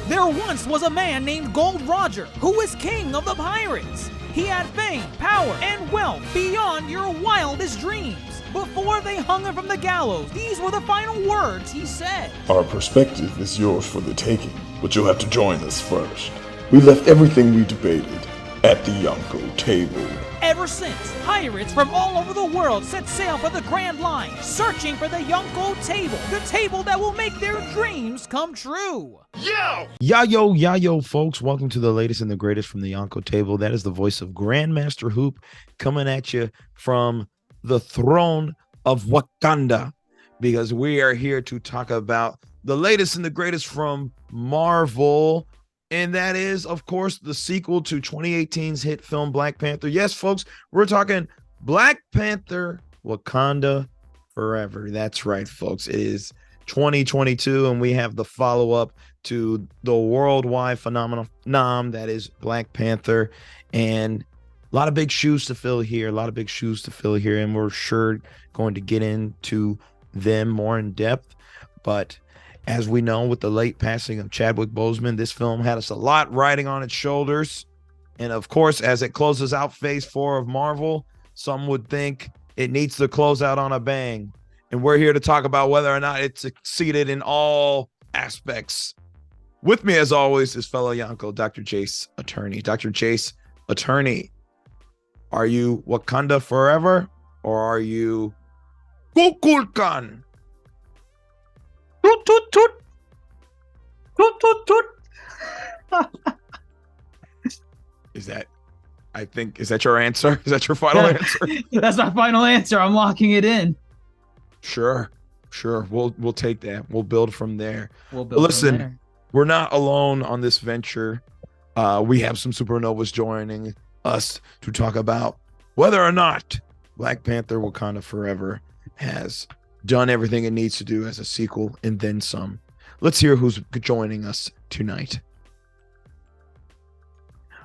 There once was a man named Gold Roger who was king of the pirates. He had fame, power, and wealth beyond your wildest dreams. Before they hung him from the gallows, these were the final words he said. Our perspective is yours for the taking, but you'll have to join us first. We left everything we debated at the Yonko Table. Ever since, pirates from all over the world set sail for the Grand Line, searching for the Yonko Table, the table that will make their dreams come true. Yo, folks. Welcome to the latest and the greatest from the Yonko Table. That is the voice of Grandmaster Hoop coming at you from the throne of Wakanda, because we are here to talk about the latest and the greatest from Marvel. And that is, of course, the sequel to 2018's hit film Black Panther. Yes, folks, we're talking Black Panther Wakanda Forever. That's right, folks. It is 2022, and we have the follow-up to the worldwide phenomenon that is Black Panther. And a lot of big shoes to fill here, and we're sure going to get into them more in depth. But as we know, with the late passing of Chadwick Boseman, this film had us a lot riding on its shoulders. And of course, as it closes out phase 4 of Marvel, some would think it needs to close out on a bang. And we're here to talk about whether or not it succeeded in all aspects. With me, as always, is fellow Yonko, DrJaceAttorney. DrJaceAttorney, are you Wakanda Forever or are you Kukulkan? Toot, toot, toot. Toot, toot, toot. Is that your answer? Is that your final answer? That's my final answer. I'm locking it in. Sure. We'll take that. We'll build from there. Listen, from we're not alone on this venture. We have some supernovas joining us to talk about whether or not Black Panther Wakanda Forever has done everything it needs to do as a sequel and then some. Let's hear who's joining us tonight.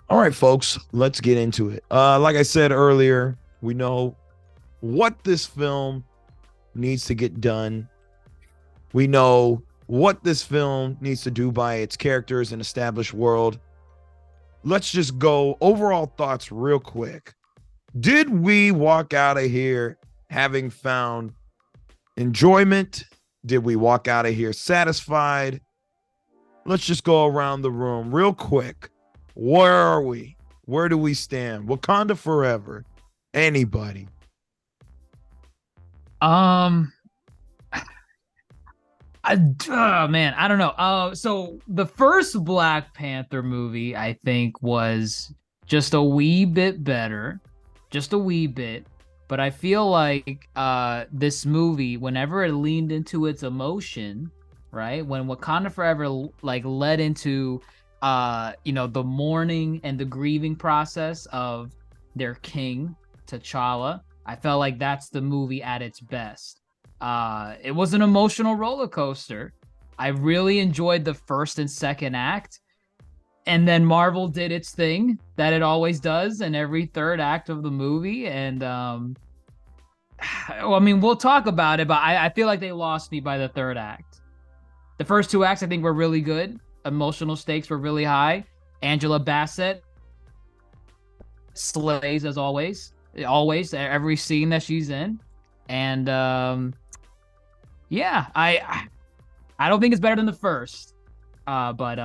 All right, folks, let's get into it. Like I said earlier, we know what this film needs to get done. We know what this film needs to do by its characters and established world. Let's just go overall thoughts real quick. Did we walk out of here having found enjoyment? Did we walk out of here satisfied? Let's just go around the room real quick. Where are we? Where do we stand? Wakanda Forever. Anybody? I don't know. So the first Black Panther movie, I think, was just a wee bit better, just a wee bit. But I feel like this movie, whenever it leaned into its emotion, right? When Wakanda Forever led into the mourning and the grieving process of their king, T'Challa, I felt like that's the movie at its best. It was an emotional roller coaster. I really enjoyed the first and second act. And then Marvel did its thing that it always does in every third act of the movie. And, we'll talk about it, but I feel like they lost me by the third act. The first two acts, I think, were really good. Emotional stakes were really high. Angela Bassett slays as always. Every scene that she's in. And, I don't think it's better than the first. But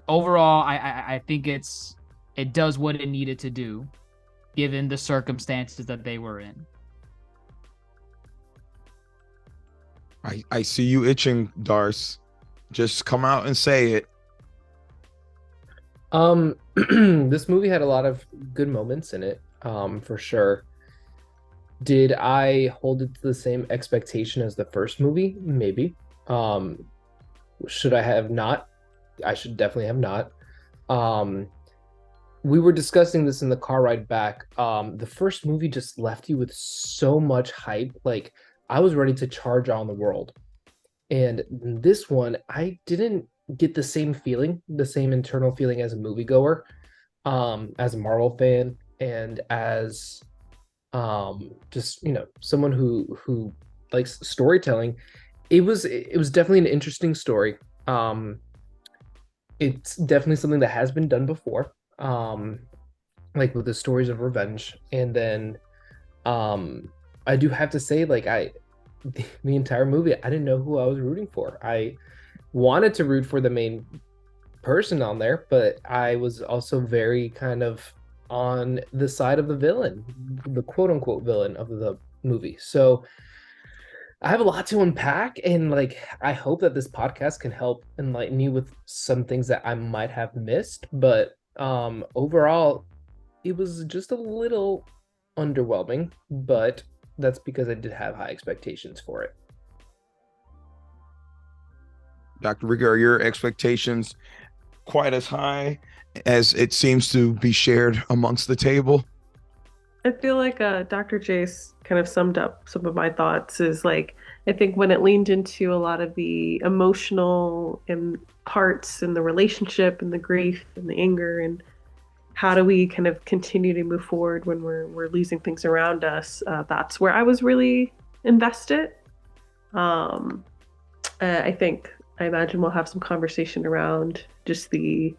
overall, I think it does what it needed to do, given the circumstances that they were in. I see you itching, Darce. Just come out and say it. This movie had a lot of good moments in it, for sure. Did I hold it to the same expectation as the first movie? Maybe. Should I have not? I should definitely have not. We were discussing this in the car ride back. The first movie just left you with so much hype. Like, I was ready to charge on the world. And this one, I didn't get the same feeling, the same internal feeling as a moviegoer, as a Marvel fan, and as just, someone who likes storytelling. It was definitely an interesting story. it's definitely something that has been done before. Like with the stories of revenge. And then I do have to say, like, the entire movie, I didn't know who I was rooting for. I wanted to root for the main person on there, but I was also very kind of on the side of the villain, the quote unquote villain of the movie. So I have a lot to unpack, and like I hope that this podcast can help enlighten you with some things that I might have missed. But overall, it was just a little underwhelming, but that's because I did have high expectations for it. Dr. Riga, are your expectations quite as high as it seems to be shared amongst the table? I feel like Dr. Jace kind of summed up some of my thoughts. Is like, I think when it leaned into a lot of the emotional and parts and the relationship and the grief and the anger and how do we kind of continue to move forward when we're losing things around us, that's where I was really invested. I imagine we'll have some conversation around just the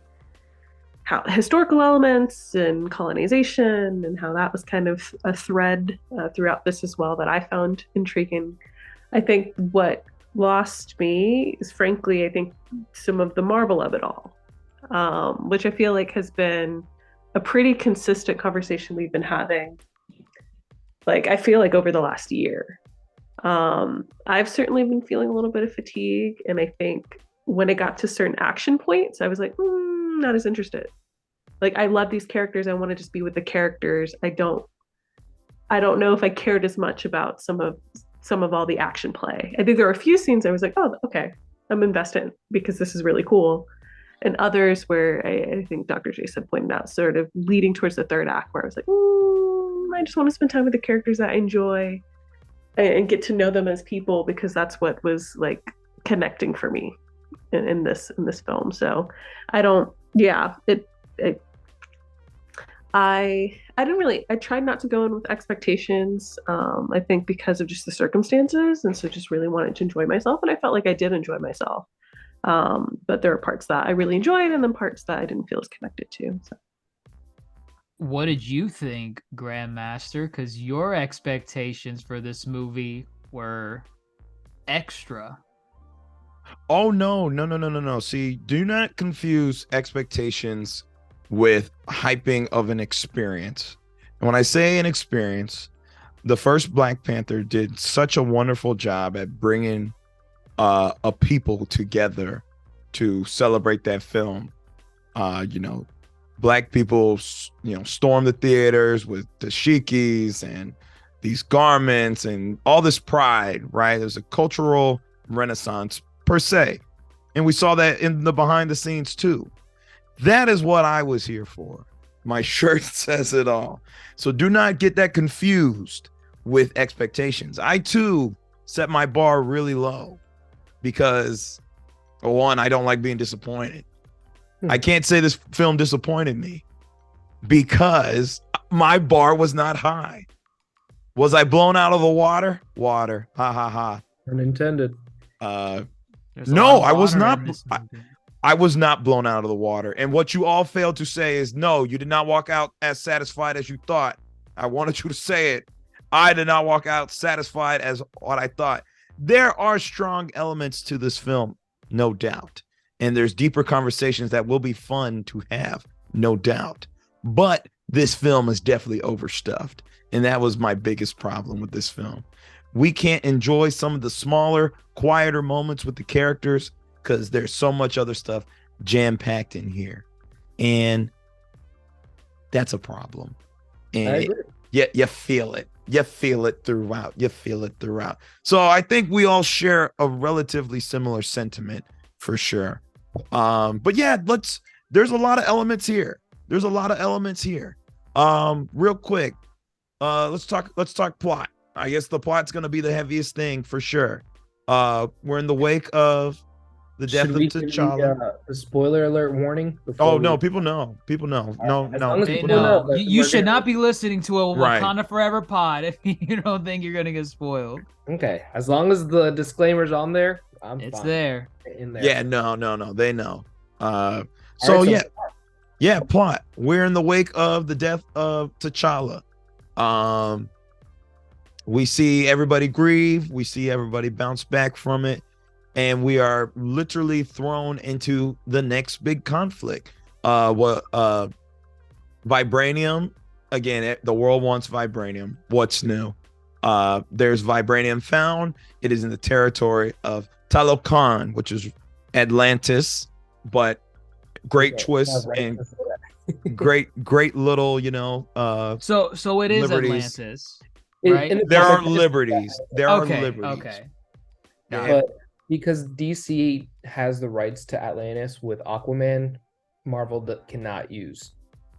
how historical elements and colonization and how that was kind of a thread throughout this as well that I found intriguing. I think what lost me is, frankly, I think some of the Marvel of it all, which I feel like has been a pretty consistent conversation we've been having. Like, I feel like over the last year, I've certainly been feeling a little bit of fatigue. And I think when it got to certain action points, I was like, not as interested. Like, I love these characters. I want to just be with the characters. I don't know if I cared as much about some of all the action play. I think there were a few scenes I was like, oh, okay, I'm invested because this is really cool. And others where I think Dr. Jace had pointed out, sort of leading towards the third act, where I was like, I just want to spend time with the characters that I enjoy and get to know them as people, because that's what was like connecting for me in this film. So I tried not to go in with expectations. I think because of just the circumstances, and so just really wanted to enjoy myself, and I felt like I did enjoy myself. But there were parts that I really enjoyed and then parts that I didn't feel as connected to. So. What did you think, Grandmaster? Because your expectations for this movie were extra. Oh, no. See, do not confuse expectations with hyping of an experience. And when I say an experience, the first Black Panther did such a wonderful job at bringing a people together to celebrate that film. Black people, storm the theaters with dashikis and these garments and all this pride, right? There's a cultural renaissance per se. And we saw that in the behind the scenes too. That is what I was here for. My shirt says it all. So do not get that confused with expectations. I too set my bar really low because, for one, I don't like being disappointed. I can't say this film disappointed me because my bar was not high. Was I blown out of the water? Water. Ha ha ha. Unintended. No, I was not. I was not blown out of the water. And what you all failed to say is, no, you did not walk out as satisfied as you thought. I wanted you to say it. I did not walk out satisfied as what I thought. There are strong elements to this film, no doubt. And there's deeper conversations that will be fun to have, no doubt. But this film is definitely overstuffed. And that was my biggest problem with this film. We can't enjoy some of the smaller, quieter moments with the characters because there's so much other stuff jam-packed in here. And that's a problem. And you feel it. You feel it throughout. So I think we all share a relatively similar sentiment for sure. But yeah, there's a lot of elements here. Real quick, let's talk plot. I guess the plot's gonna be the heaviest thing for sure. We're in the wake of the death of T'Challa. The spoiler alert warning. No, people know. No. They know. You should not be listening to a Wakanda Forever pod if you don't think you're gonna get spoiled. Okay, as long as the disclaimer's on there, It's there. In there. Yeah, no. They know. So All right, yeah, plot. We're in the wake of the death of T'Challa. We see everybody grieve, we see everybody bounce back from it, and we are literally thrown into the next big conflict. Vibranium, again, the world wants vibranium. What's new? There's vibranium found. It is in the territory of Talokan, which is Atlantis, but great twist and great little, So it is liberties. Atlantis, In right? the There are comics, liberties. There are Okay, liberties. okay. Yeah. but because DC has the rights to Atlantis with Aquaman, Marvel cannot use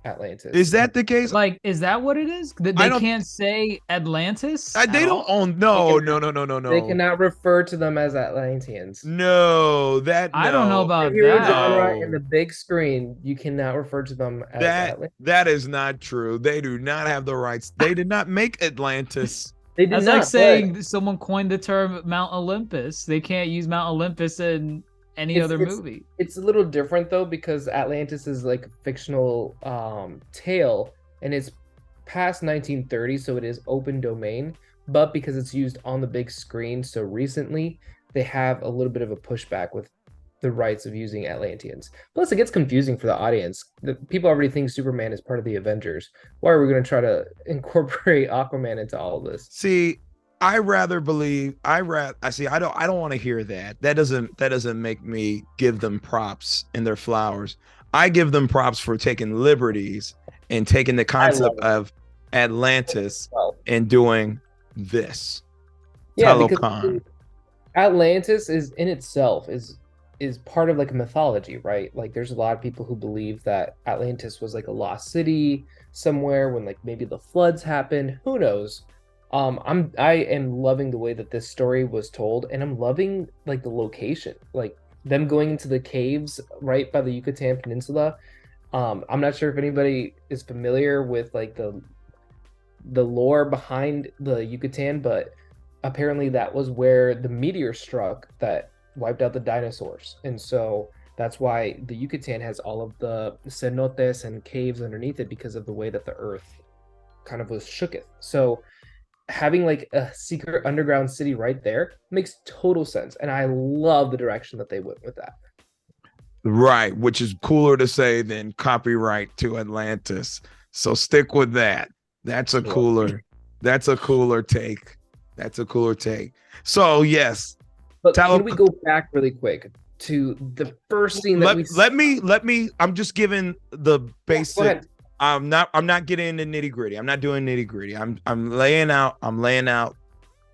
Atlantis. Is that the case? Like, is that what it is? That I they don't- can't say Atlantis? They at don't all? own. No. They cannot refer to them as Atlanteans. No, I don't know about If you're a that. genre No. in the big screen, you cannot refer to them as Atlanteans. that is not true. They do not have the rights. They did not make Atlantis. They did That's not. like but saying someone coined the term Mount Olympus. They can't use Mount Olympus in any other movie. It's a little different though, because Atlantis is like a fictional tale, and it's past 1930, so it is open domain. But because it's used on the big screen so recently, they have a little bit of a pushback with the rights of using Atlanteans. Plus, it gets confusing for the audience. The people already think Superman is part of the Avengers. Why are we going to try to incorporate Aquaman into all of this? See, I don't want to hear that. That doesn't make me give them props in their flowers. I give them props for taking liberties and taking the concept of Atlantis and doing this. Yeah, Talokan. because Atlantis is in itself is part of like a mythology, right? Like there's a lot of people who believe that Atlantis was like a lost city somewhere when like maybe the floods happened. Who knows? I am loving the way that this story was told, and I'm loving like the location, like them going into the caves right by the Yucatan Peninsula. I'm not sure if anybody is familiar with like the lore behind the Yucatan, but apparently that was where the meteor struck that wiped out the dinosaurs, and so that's why the Yucatan has all of the cenotes and caves underneath it, because of the way that the earth kind of was shooketh. So having like a secret underground city right there makes total sense, and I love the direction that they went with that. Right, which is cooler to say than copyright to Atlantis. So stick with that. That's a cooler take. That's a cooler take. So yes. But can we go back really quick to the first scene that let me I'm just giving the basic. I'm not getting into nitty-gritty. I'm not doing nitty-gritty. I'm laying out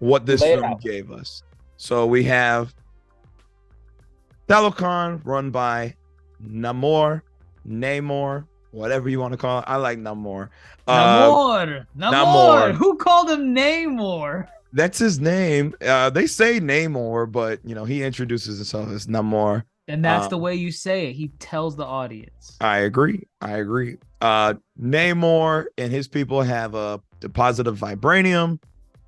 what this film gave us. So we have Talokan, run by Namor, whatever you want to call it. I like Namor. Namor. Who called him Namor? That's his name. They say Namor, but he introduces himself as Namor. And that's the way you say it. He tells the audience. I agree. Namor and his people have a deposit of vibranium.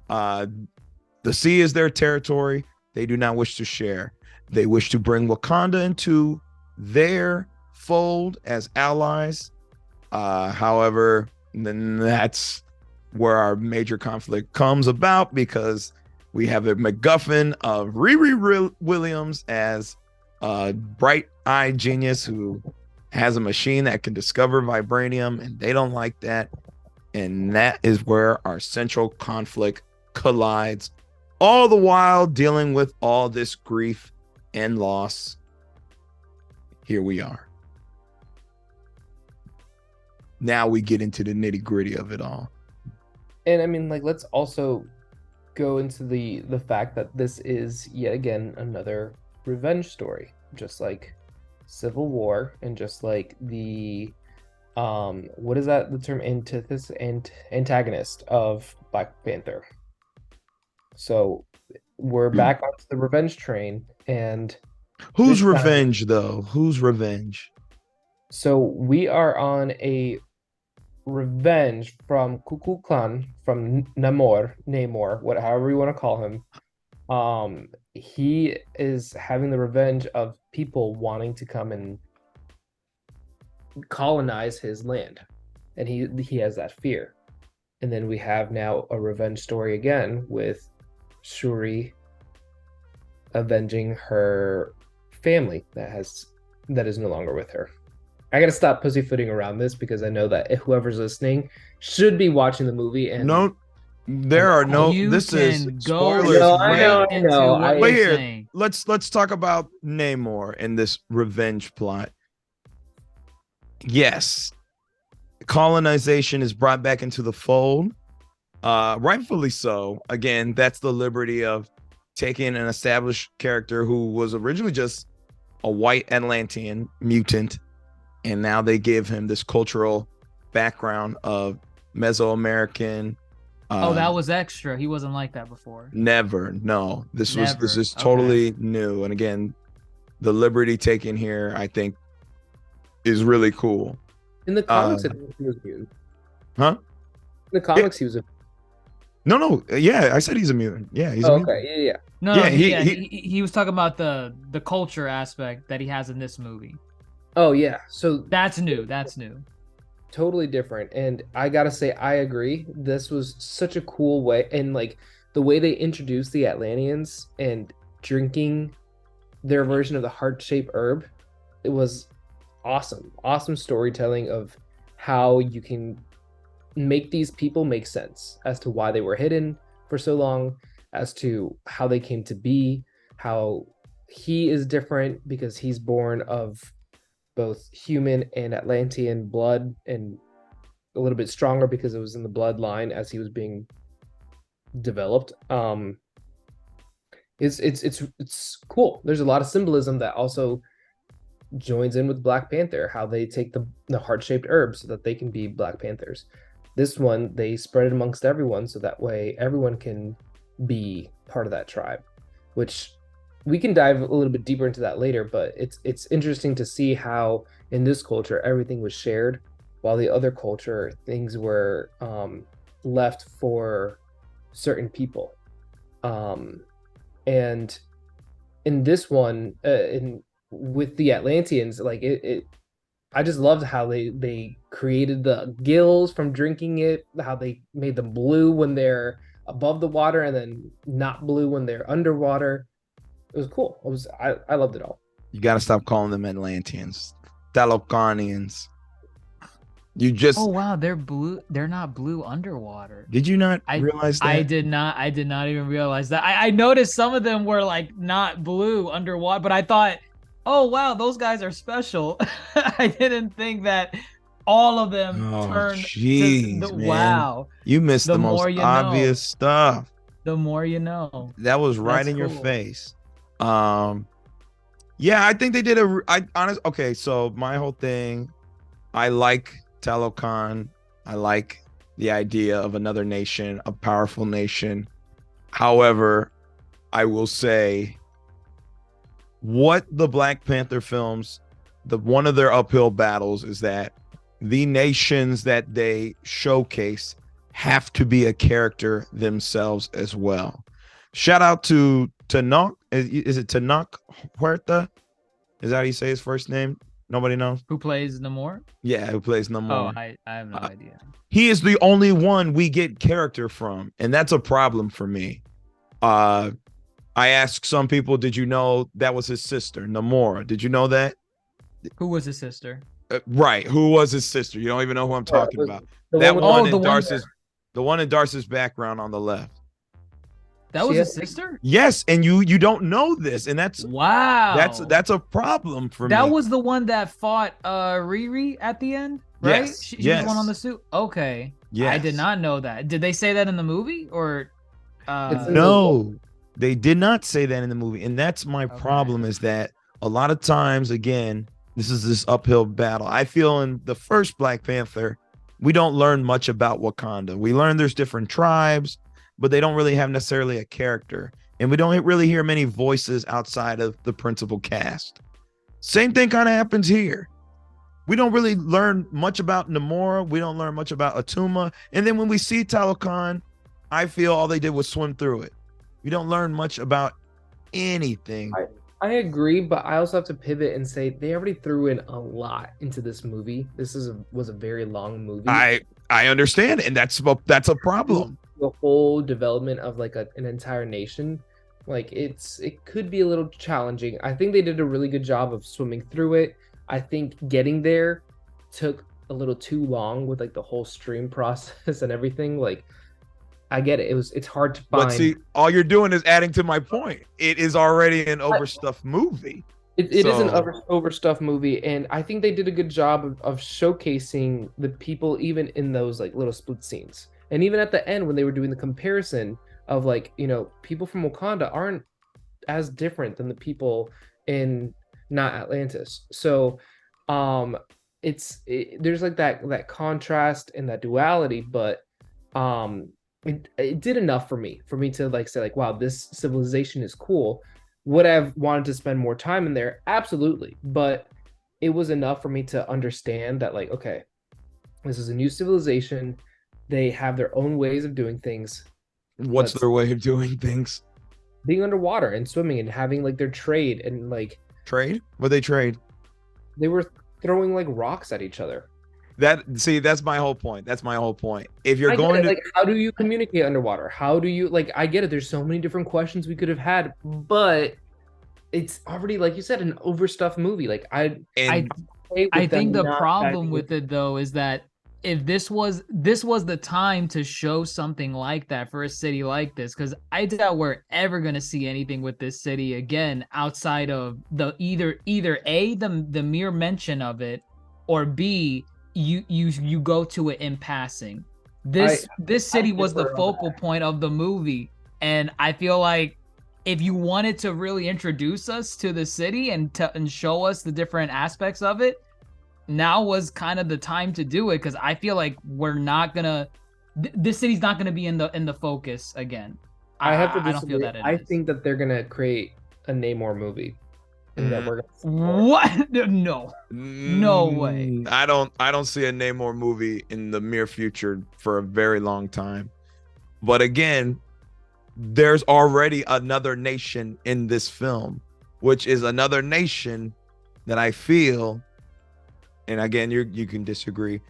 The sea is their territory. They do not wish to share. They wish to bring Wakanda into their fold as allies. However, then that's where our major conflict comes about, because we have a MacGuffin of Riri Williams as a bright-eyed genius who has a machine that can discover vibranium, and they don't like that. And that is where our central conflict collides, all the while dealing with all this grief and loss. Here we are. Now we get into the nitty-gritty of it all. And I mean, like, let's also go into the fact that this is yet again another revenge story, just like Civil War, and just like the what is that, the term, antithesis and antagonist of Black Panther. So we're back onto the revenge train. And whose revenge though? Whose revenge? So we are on a revenge from Ku Clan, from Namor, however you want to call him. He is having the revenge of people wanting to come and colonize his land, and he has that fear. And then we have now a revenge story again with Shuri avenging her family that is no longer with her. I gotta stop pussyfooting around this because I know that whoever's listening should be watching the movie. And No, there are no. You This is can go spoilers. I know, right into I- what Wait you're here. saying. Let's talk about Namor and this revenge plot. Yes, colonization is brought back into the fold, rightfully so. Again, that's the liberty of taking an established character who was originally just a white Atlantean mutant, and now they give him this cultural background of Mesoamerican. Oh, that was extra. He wasn't like that before. Never. No, this Never. is Okay. totally new. And again, the liberty taken here, I think, is really cool. in the comics, I think he was mutant. Huh? In the comics, he was a. No. Yeah, I said he's a mutant. Yeah, he's a Oh, mutant. okay, yeah. No, Yeah, he was talking about the culture aspect that he has in this movie. Oh, yeah. So That's new. That's new. totally different. And I gotta say, I agree. This was such a cool way, and like the way they introduced the Atlanteans and drinking their version of the heart-shaped herb, it was awesome storytelling of how you can make these people make sense as to why they were hidden for so long, as to how they came to be, how he is different because he's born of both human and Atlantean blood, and a little bit stronger because it was in the bloodline as he was being developed. It's cool. There's a lot of symbolism that also joins in with Black Panther, how they take the heart-shaped herbs so that they can be Black Panthers. This one, they spread it amongst everyone so that way everyone can be part of that tribe, which we can dive a little bit deeper into that later, but it's interesting to see how in this culture everything was shared, while the other culture things were left for certain people. And in this one, with the Atlanteans, like I just loved how they created the gills from drinking it, how they made them blue when they're above the water and then not blue when they're underwater. It was cool. I loved it all. You got to stop calling them Atlanteans, Talocanians. You just Oh wow, they're blue. They're not blue underwater. did you not realize that? I did not even realize that. I noticed some of them were like not blue underwater, but I thought, oh wow, those guys are special. I didn't think that all of them Oh, turned. jeez, man. Wow, You missed the most more you know. obvious stuff. the more you know. That was right That's in your cool. face. Yeah, I think they did okay, so my whole thing, I like Talokan. I like the idea of another nation, a powerful nation. However, I will say what the Black Panther films, one of their uphill battles is that the nations that they showcase have to be a character themselves as well. Shout out to Tenoch. Is it Tenoch Huerta? Is that how you say his first name? Nobody knows. Who plays Namor? Yeah, who plays Namor. Oh, I have no idea. He is the only one we get character from, and that's a problem for me. I asked some people, did you know that was his sister, Namora? Did you know that? Who was his sister? Right. Who was his sister? You don't even know who I'm talking about. The That with one the in one- the one in Darcy's background on the left. That was She his has- sister? Yes, and you don't know this, and that's Wow. that's a problem for me. That was the one that fought Riri at the end, right? Yes, She was the one yes. on the suit. Okay. Yes. I did not know that. Did they say that in the movie or It's in the- No, they did not say that in the movie, and that's my Okay. problem. Is that a lot of times, again, this is this uphill battle. I feel in the first Black Panther, we don't learn much about Wakanda. We learn there's different tribes, but they don't really have necessarily a character, and we don't really hear many voices outside of the principal cast. Same thing kind of happens here. We don't really learn much about Namora. We don't learn much about Atuma, and then when we see Talokan, I feel all they did was swim through it. We don't learn much about anything I agree, but I also have to pivot and say they already threw in a lot into this movie. Was a very long movie. I understand, and that's a problem. The whole development of like an entire nation, like it could be a little challenging. I think they did a really good job of swimming through it. I think getting there took a little too long with like the whole stream process and everything. Like I get it. It's hard to find. But see, all you're doing is adding to my point. It is already an overstuffed movie. It is an overstuffed movie, and I think they did a good job of showcasing the people even in those like little split scenes. And even at the end when they were doing the comparison of like, people from Wakanda aren't as different than the people in not Atlantis. So there's like that contrast and that duality, but it did enough for me to like say like, wow, this civilization is cool. Would I have wanted to spend more time in there? Absolutely. But it was enough for me to understand that like, okay, this is a new civilization. They have their own ways of doing things. What's their way of doing things? Being underwater and swimming and having like their trade and like trade. What they trade? They were throwing like rocks at each other. That's my whole point. If you're going to like, how do you communicate underwater? How do you like? I get it. There's so many different questions we could have had, but it's already, like you said, an overstuffed movie. Like I think the problem with it though is that if this was the time to show something like that for a city like this, because I doubt we're ever gonna see anything with this city again outside of the either A, the mere mention of it, or B, you go to it in passing. This city was the focal point of the movie, and I feel like if you wanted to really introduce us to the city and show us the different aspects of it, now was kind of the time to do it, because I feel like we're not gonna this city's not gonna be in the focus again. I don't feel that I think that they're gonna create a Namor movie. That we're what? No way. I don't see a Namor movie in the near future for a very long time. But again, there's already another nation in this film, which is another nation that I feel, and again, you can disagree,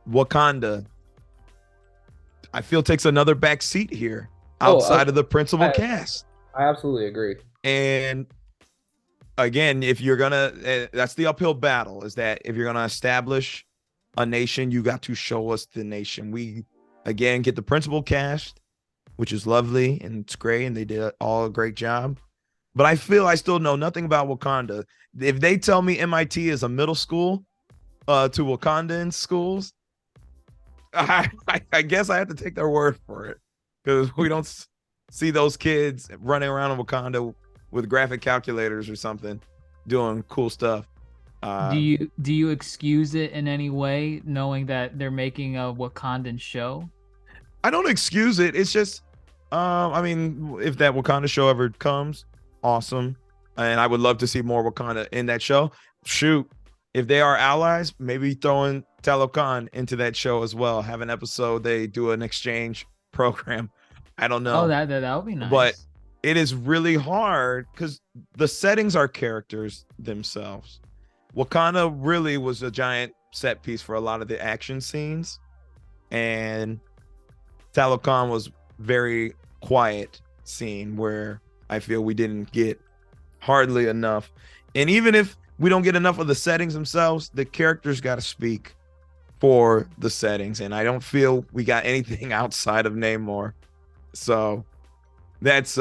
Wakanda, I feel takes another back seat here outside of the principal cast. I absolutely agree. And again, if you're gonna, that's the uphill battle, is that if you're gonna establish a nation, you got to show us the nation. We again get the principal cast, which is lovely and it's great, and they did all a great job. But I feel I still know nothing about Wakanda. If they tell me MIT is a middle school to Wakandan schools, I guess I have to take their word for it, because we don't see those kids running around in Wakanda with graphic calculators or something doing cool stuff. Do you excuse it in any way, knowing that they're making a Wakandan show? I don't excuse it. It's just I mean, if that Wakanda show ever comes, awesome, and I would love to see more Wakanda in that show. Shoot, if they are allies, maybe throwing Talokan into that show as well. Have an episode, they do an exchange program. I don't know. Oh, that would be nice. But it is really hard because the settings are characters themselves. Wakanda really was a giant set piece for a lot of the action scenes, and Talokan was very quiet scene where I feel we didn't get hardly enough. And even if we don't get enough of the settings themselves, the characters got to speak for the settings, and I don't feel we got anything outside of Namor. So that's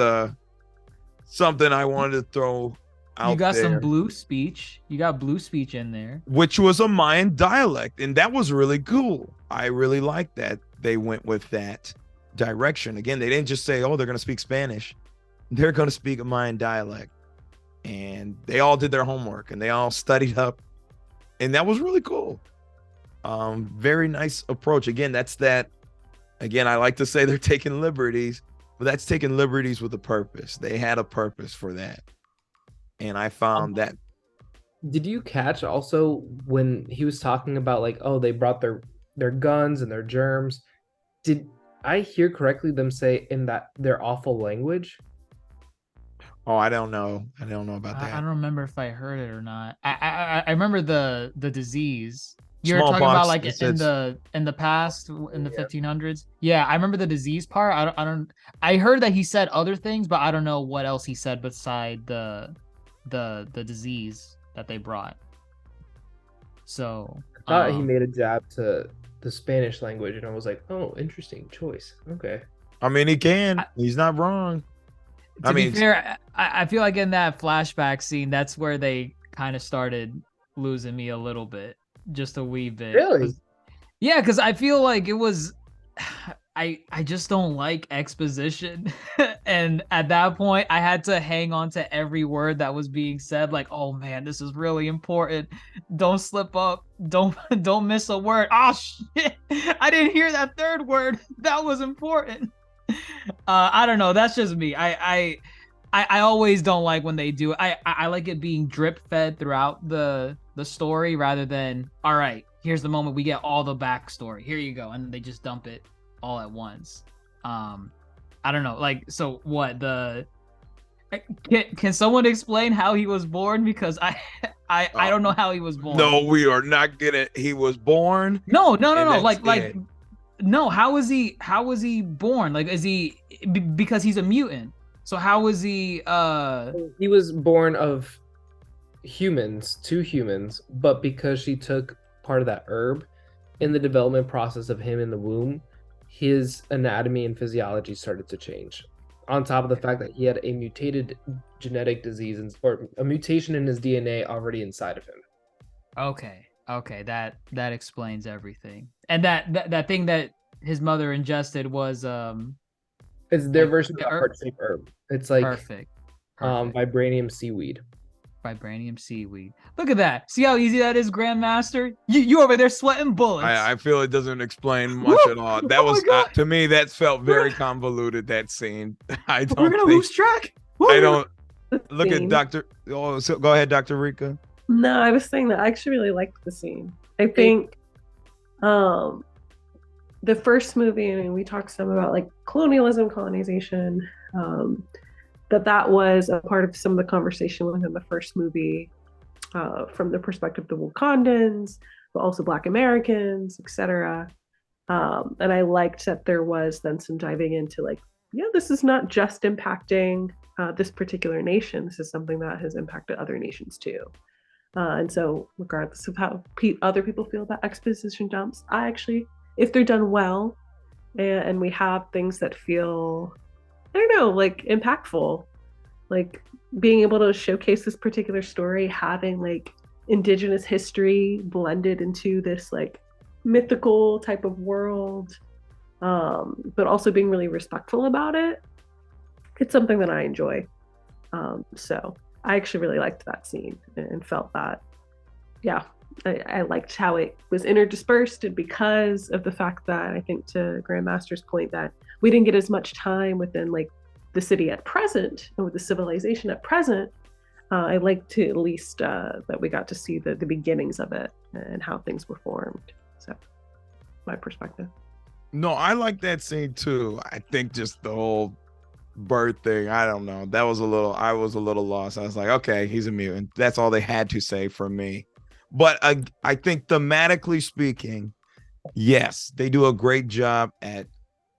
something I wanted to throw out. You got there. some blue speech. You got blue speech in there, which was a Mayan dialect, and that was really cool. I really liked that they went with that direction. Again, they didn't just say, oh, they're going to speak Spanish. They're going to speak a Mayan dialect, and they all did their homework and they all studied up, and that was really cool. Very nice approach. Again, I like to say they're taking liberties, but that's taking liberties with a purpose. They had a purpose for that, and I found that. Did you catch also when he was talking about like, oh, they brought their guns and their germs? Did I hear correctly them say in that their awful language? Oh, I don't know. I don't know about I that. don't remember if I heard it or not. I remember the disease. You're talking Smallpox. about like It in says the past in the Yeah. 1500s. Yeah, I remember the disease part. I heard that he said other things, but I don't know what else he said beside the disease that they brought. So I thought he made a jab to the Spanish language, and I was like, oh, interesting choice. Okay. I mean, he can. I- He's not wrong. to be fair, I feel like in that flashback scene, that's where they kind of started losing me a little bit, just a wee bit. Really? Yeah, because I feel like it was I just don't like exposition. And at that point I had to hang on to every word that was being said, like, oh man, this is really important. Don't slip up, don't miss a word. Oh shit. I didn't hear that third word. That was important. I don't know. That's just me. I always don't like when they do it. I like it being drip fed throughout the story rather than, all right, here's the moment we get all the backstory. Here you go, and they just dump it all at once. I don't know. Like, so what the? Can someone explain how he was born? Because I don't know how he was born. No, we are not gonna. He was born. No. and Like that's it. no. How was he born? Like, is he because he's a mutant? So how was he? He was born of humans, two humans, but because she took part of that herb in the development process of him in the womb, his anatomy and physiology started to change. On top of the fact that he had a mutated genetic disease or a mutation in his DNA already inside of him. Okay, that explains everything. And that thing that his mother ingested was It's their like version of the that heart-shaped herb. It's like perfect. vibranium seaweed. Vibranium seaweed. Look at that. See how easy that is, Grandmaster? You over there sweating bullets. I feel it doesn't explain much at all. That Oh my was God. to me. That felt very convoluted. That scene. I We're don't gonna think. lose track. I don't The look at scene. Doctor. Oh, so go ahead, Dr. Rika. No, I was saying that I actually really liked the scene. I think the first movie, I mean, we talked some about like colonialism, colonization, that was a part of some of the conversation within the first movie, from the perspective of the Wakandans, but also Black Americans, etc. And I liked that there was then some diving into like, yeah, this is not just impacting this particular nation. This is something that has impacted other nations too. And so, regardless of how other people feel about exposition dumps, I actually, if they're done well, and we have things that feel, I don't know, like impactful, like being able to showcase this particular story, having like indigenous history blended into this like mythical type of world, but also being really respectful about it. It's something that I enjoy. So I actually really liked that scene and felt that, yeah, I liked how it was interdispersed, and because of the fact that I think, to Grandmaster's point, that we didn't get as much time within like the city at present and with the civilization at present, I liked to at least that we got to see the beginnings of it and how things were formed. So my perspective. No, I like that scene too. I think just the whole bird thing, I don't know. I was a little lost. I was like, okay, he's a mutant. That's all they had to say for me. But I think thematically speaking, yes, they do a great job at,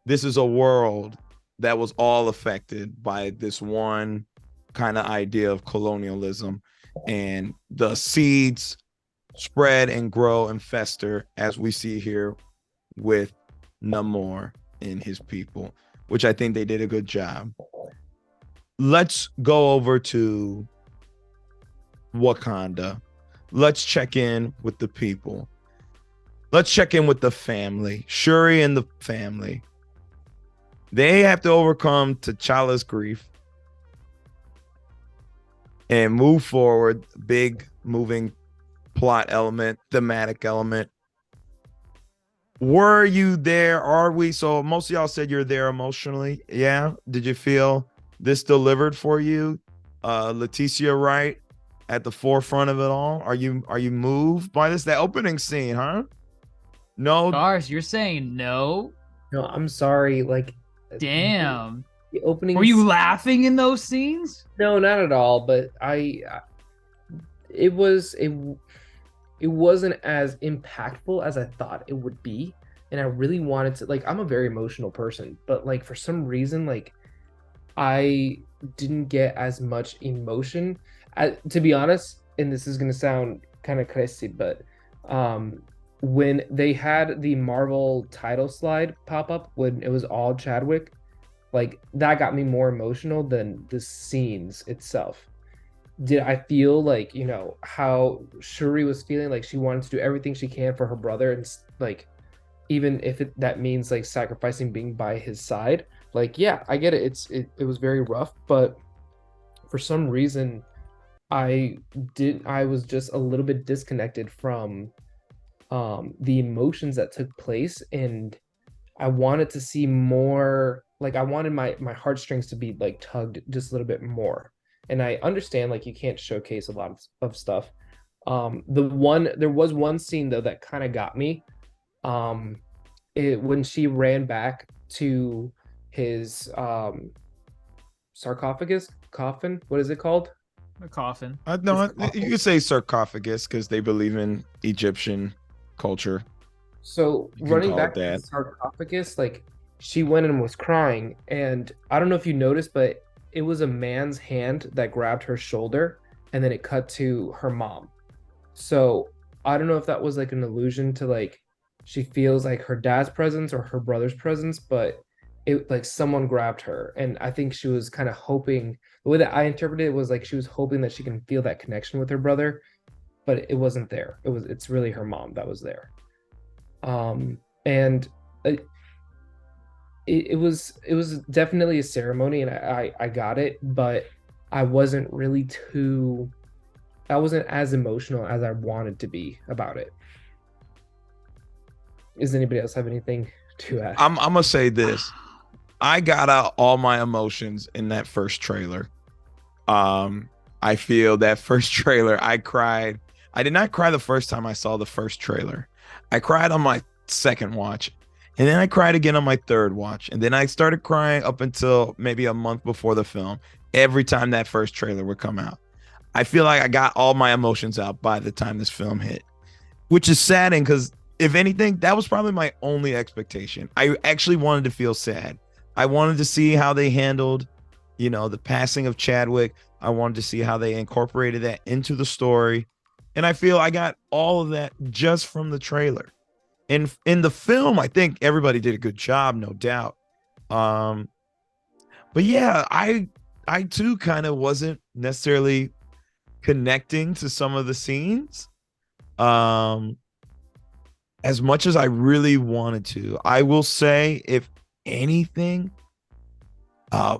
this is a world that was all affected by this one kind of idea of colonialism, and the seeds spread and grow and fester as we see here with Namor and his people, which I think they did a good job. Let's go over to Wakanda. Let's check in with the people. Let's check in with the family. Shuri and the family. They have to overcome T'Challa's grief and move forward. Big moving plot element, thematic element. Were you there? Are we? So most of y'all said you're there emotionally. Yeah. Did you feel this delivered for you? Leticia Wright at the forefront of it all. Are you moved by this? That opening scene, huh? No. Stars, you're saying no? No, I'm sorry. Like, Damn. The opening. Were you laughing in those scenes? No, not at all. But it wasn't as impactful as I thought it would be, and I really wanted to. Like, I'm a very emotional person, but like for some reason, like I didn't get as much emotion. To be honest, and this is gonna sound kind of crazy, but when they had the Marvel title slide pop up when it was all Chadwick, like that got me more emotional than the scenes itself. Did I feel like, how Shuri was feeling, like she wanted to do everything she can for her brother, and like even if that means like sacrificing being by his side, like yeah, I get it. It was very rough, but for some reason I was just a little bit disconnected from the emotions that took place, and I wanted to see more. Like I wanted my heartstrings to be like tugged just a little bit more. And I understand like you can't showcase a lot of stuff. There was one scene though that kind of got me. When she ran back to his sarcophagus coffin. What is it called? A coffin. No, you could say sarcophagus because they believe in Egyptian culture. So You can running call back it to the that. sarcophagus, like she went and was crying, and I don't know if you noticed, but it was a man's hand that grabbed her shoulder, and then it cut to her mom. So I don't know if that was like an allusion to like she feels like her dad's presence or her brother's presence, but it like someone grabbed her, and I think she was kind of hoping. The way that I interpreted it was like she was hoping that she can feel that connection with her brother, but it wasn't there. It's really her mom that was there. And it was definitely a ceremony, and I got it, but I wasn't as emotional as I wanted to be about it. Does anybody else have anything to add? I'm gonna say this. I got out all my emotions in that first trailer. I feel that first trailer, I cried. I did not cry the first time I saw the first trailer. I cried on my second watch, and then I cried again on my third watch, and then I started crying up until maybe a month before the film. Every time that first trailer would come out, I feel like I got all my emotions out by the time this film hit, which is saddening because if anything, that was probably my only expectation. I actually wanted to feel sad. I wanted to see how they handled, the passing of Chadwick. I wanted to see how they incorporated that into the story. And I feel I got all of that just from the trailer. In the film, I think everybody did a good job, no doubt. But yeah, I too kind of wasn't necessarily connecting to some of the scenes as much as I really wanted to. I will say, if anything,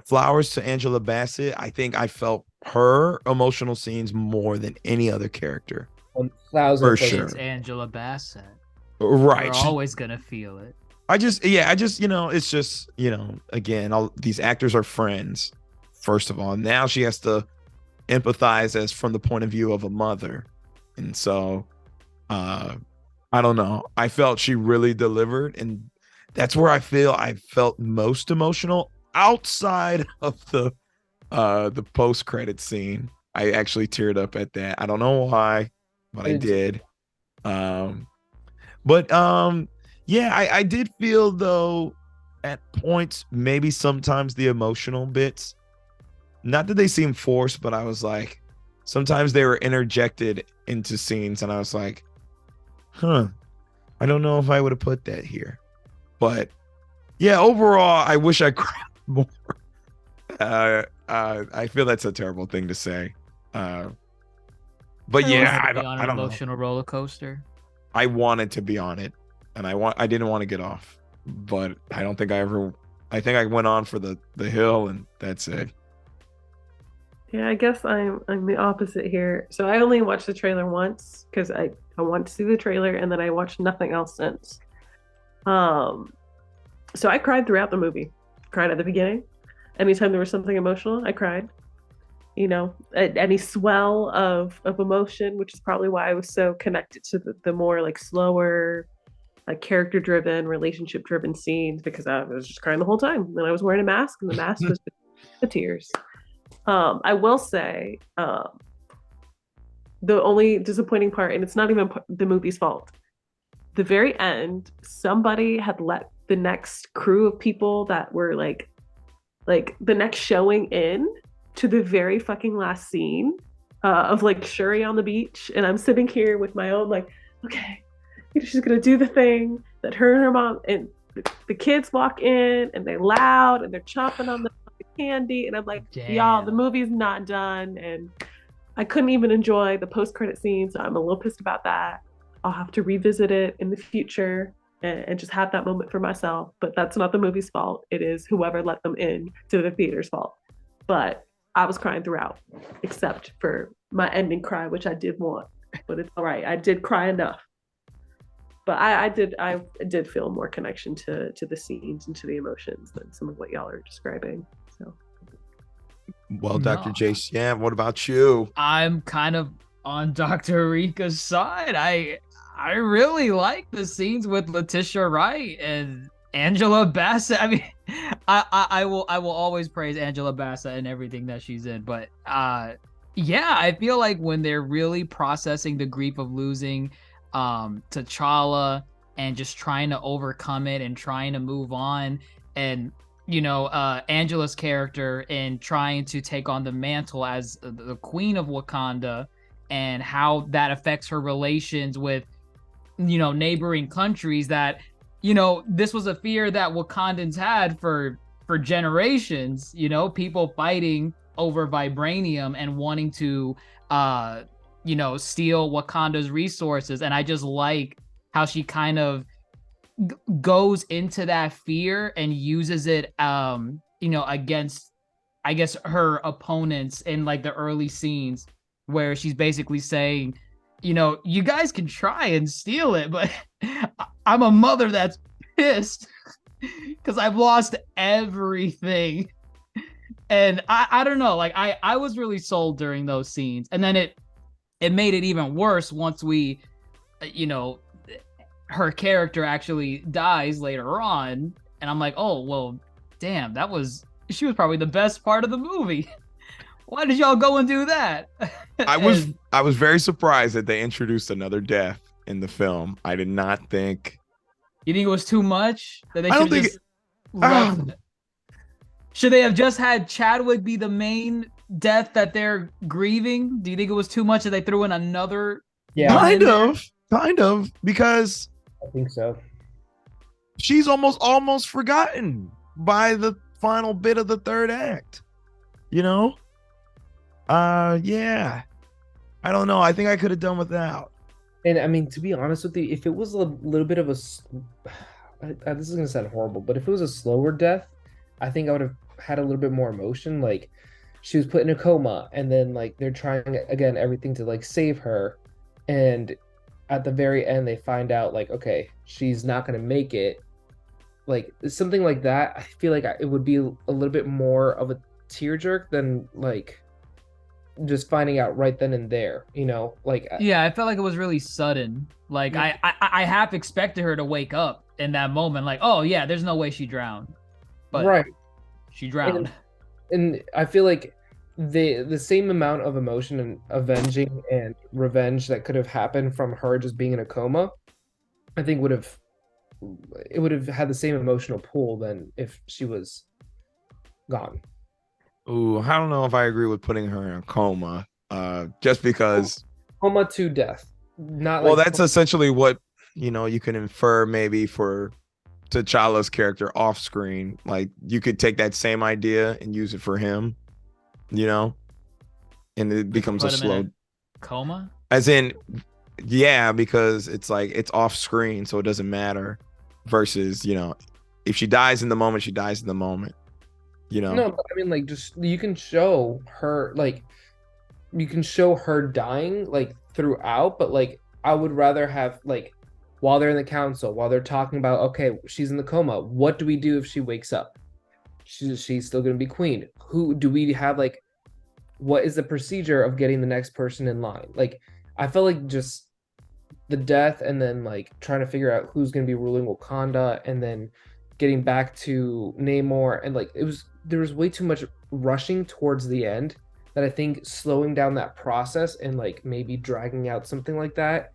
flowers to Angela Bassett. I think I felt her emotional scenes more than any other character. 1,000%. For sure. It's Angela Bassett. Right. We're always gonna feel it. I just, it's just, again, all these actors are friends, first of all. Now she has to empathize as from the point of view of a mother. And so, I don't know. I felt she really delivered. And that's where I felt most emotional outside of the post-credit scene. I actually teared up at that. I don't know why, but I did. Yeah, I did feel though at points, maybe sometimes the emotional bits, not that they seem forced, but I was like, sometimes they were interjected into scenes and I was like, I don't know if I would have put that here. But yeah, overall, I wish I cried more. I feel that's a terrible thing to say. But yeah, I don't know. Emotional roller coaster. I wanted to be on it, and I didn't want to get off, but I don't think I think I went on for the hill, and that's it. Yeah, I guess I'm the opposite here. So I only watched the trailer once because I wanted to see the trailer, and then I watched nothing else since. So I cried throughout the movie. Cried at the beginning. Anytime there was something emotional, I cried. Any swell of emotion, which is probably why I was so connected to the more like slower like character driven, relationship driven scenes because I was just crying the whole time. And I was wearing a mask, and the mask was the tears. I will say, the only disappointing part, and it's not even the movie's fault. The very end, somebody had let the next crew of people that were like the next showing in to the very fucking last scene of like Shuri on the beach, and I'm sitting here with my own like, okay, she's gonna do the thing that her and her mom and the kids walk in and they're loud and they're chomping on the candy, and I'm like, y'all, the movie's not done, and I couldn't even enjoy the post-credit scene, so I'm a little pissed about that. I'll have to revisit it in the future and just have that moment for myself. But that's not the movie's fault. It is whoever let them in to the theater's fault. But I was crying throughout, except for my ending cry, which I did want. But it's all right. I did cry enough. But I did feel more connection to the scenes and to the emotions than some of what y'all are describing. So. Well, Dr. Jace, yeah, what about you? I'm kind of on Dr. Rika's side. I really like the scenes with Letitia Wright and Angela Bassett. I mean, I will always praise Angela Bassett and everything that she's in. But yeah, I feel like when they're really processing the grief of losing T'Challa and just trying to overcome it and trying to move on, and Angela's character and trying to take on the mantle as the queen of Wakanda, and how that affects her relations with neighboring countries, that this was a fear that Wakandans had for generations, people fighting over vibranium and wanting to steal Wakanda's resources. And I just like how she kind of goes into that fear and uses it against, I guess, her opponents in like the early scenes, where she's basically saying, you guys can try and steal it, but I'm a mother that's pissed because I've lost everything. And I don't know, like I was really sold during those scenes. And then it made it even worse once we, her character actually dies later on. And I'm like, oh, well, damn, she was probably the best part of the movie. Why did y'all go and do that? I was very surprised that they introduced another death in the film. I did not think. You think it was too much? That they I don't think. Should they have just had Chadwick be the main death that they're grieving? Do you think it was too much that they threw in another? Yeah, kind of, because I think so. She's almost forgotten by the final bit of the third act. Yeah. I don't know. I think I could have done without. And I mean, to be honest with you, if it was a little bit of this is gonna sound horrible, but if it was a slower death, I think I would have had a little bit more emotion. Like, she was put in a coma, and then like they're trying again everything to like save her, and at the very end they find out like, okay, she's not gonna make it. Like something like that, I feel like it would be a little bit more of a tearjerk than like just finding out right then and there, yeah, I felt like it was really sudden. Like, yeah. I half expected her to wake up in that moment, like, oh yeah, there's no way she drowned, but right, she drowned. And I feel like the same amount of emotion and avenging and revenge that could have happened from her just being in a coma, I think would have had the same emotional pull than if she was gone. Ooh, I don't know if I agree with putting her in a coma. Just because coma to death. Not well, like that's essentially what you can infer maybe for T'Challa's character off screen. Like, you could take that same idea and use it for him, and it becomes a slow coma. As in, yeah, because it's like it's off screen, so it doesn't matter. Versus, if she dies in the moment, she dies in the moment. No, but I mean, like, just you can show her dying like throughout, but like I would rather have like while they're in the council, while they're talking about, okay, she's in the coma, what do we do if she wakes up? She's still gonna be queen. Who do we have? Like, what is the procedure of getting the next person in line? Like, I felt like just the death, and then like trying to figure out who's going to be ruling Wakanda, and then getting back to Namor, and like there was way too much rushing towards the end that I think slowing down that process and like maybe dragging out something like that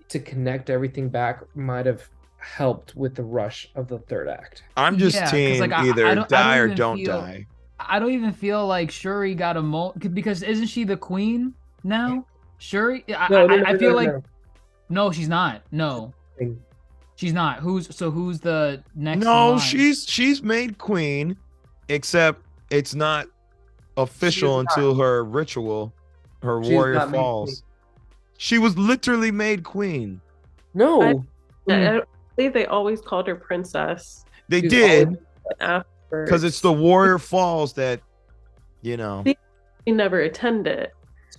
to connect everything back might have helped with the rush of the third act. I'm just Yeah, 'cause, team like, I either don't die or even don't feel- die. I don't even feel like Shuri got a because isn't she the queen now? Shuri, I feel like no, she's not. No, she's not. Who's the next? in No, line? she's made queen, except it's not official She is not. until her ritual, her She is warrior not made falls. She was literally made queen. No. I believe they always called her princess They She's did afterwards. because it's the warrior falls that, you know. She never attended.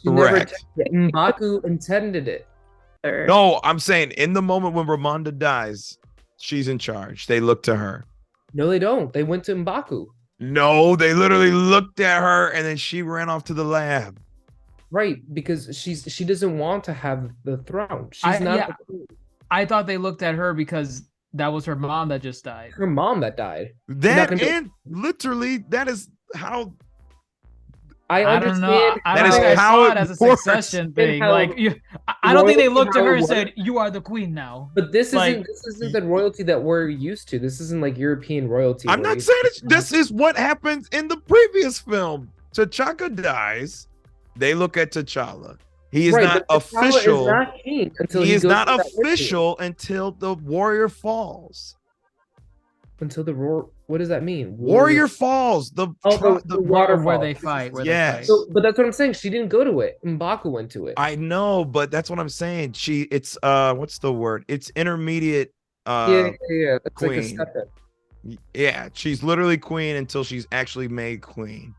She never Correct. intended it. M'Baku intended it. Or No, I'm saying in the moment when Ramonda dies, she's in charge. They look to her. No, they don't. They went to M'Baku. No, they literally looked at her and then she ran off to the lab. Right, because she doesn't want to have the throne. She's not the queen. I thought they looked at her because that was her mom that just died. Her mom that died. That gonna do- and literally that is how I I don't understand. know. I That don't is think I how saw it it as a works. succession And thing. how Like, I don't think they royalty, looked to how her it and said, works. "You are the queen now." But this Like- isn't the royalty that we're used to. This isn't like European royalty. I'm where not you- saying this is what happens in the previous film. T'Chaka dies. They look at T'Challa. He is Right, not but T'Challa official. Is not king until He is goes not through that ritual. official until the warrior falls. Until the roar. What does that mean? Warrior falls. The Where waterfall. they fight. Where Yes. they fight. So, but that's what I'm saying. She didn't go to it. M'Baku went to it. I know, but that's what I'm saying. It's what's the word? It's intermediate. Yeah. It's like a queen. step in. Yeah, she's literally queen until she's actually made queen.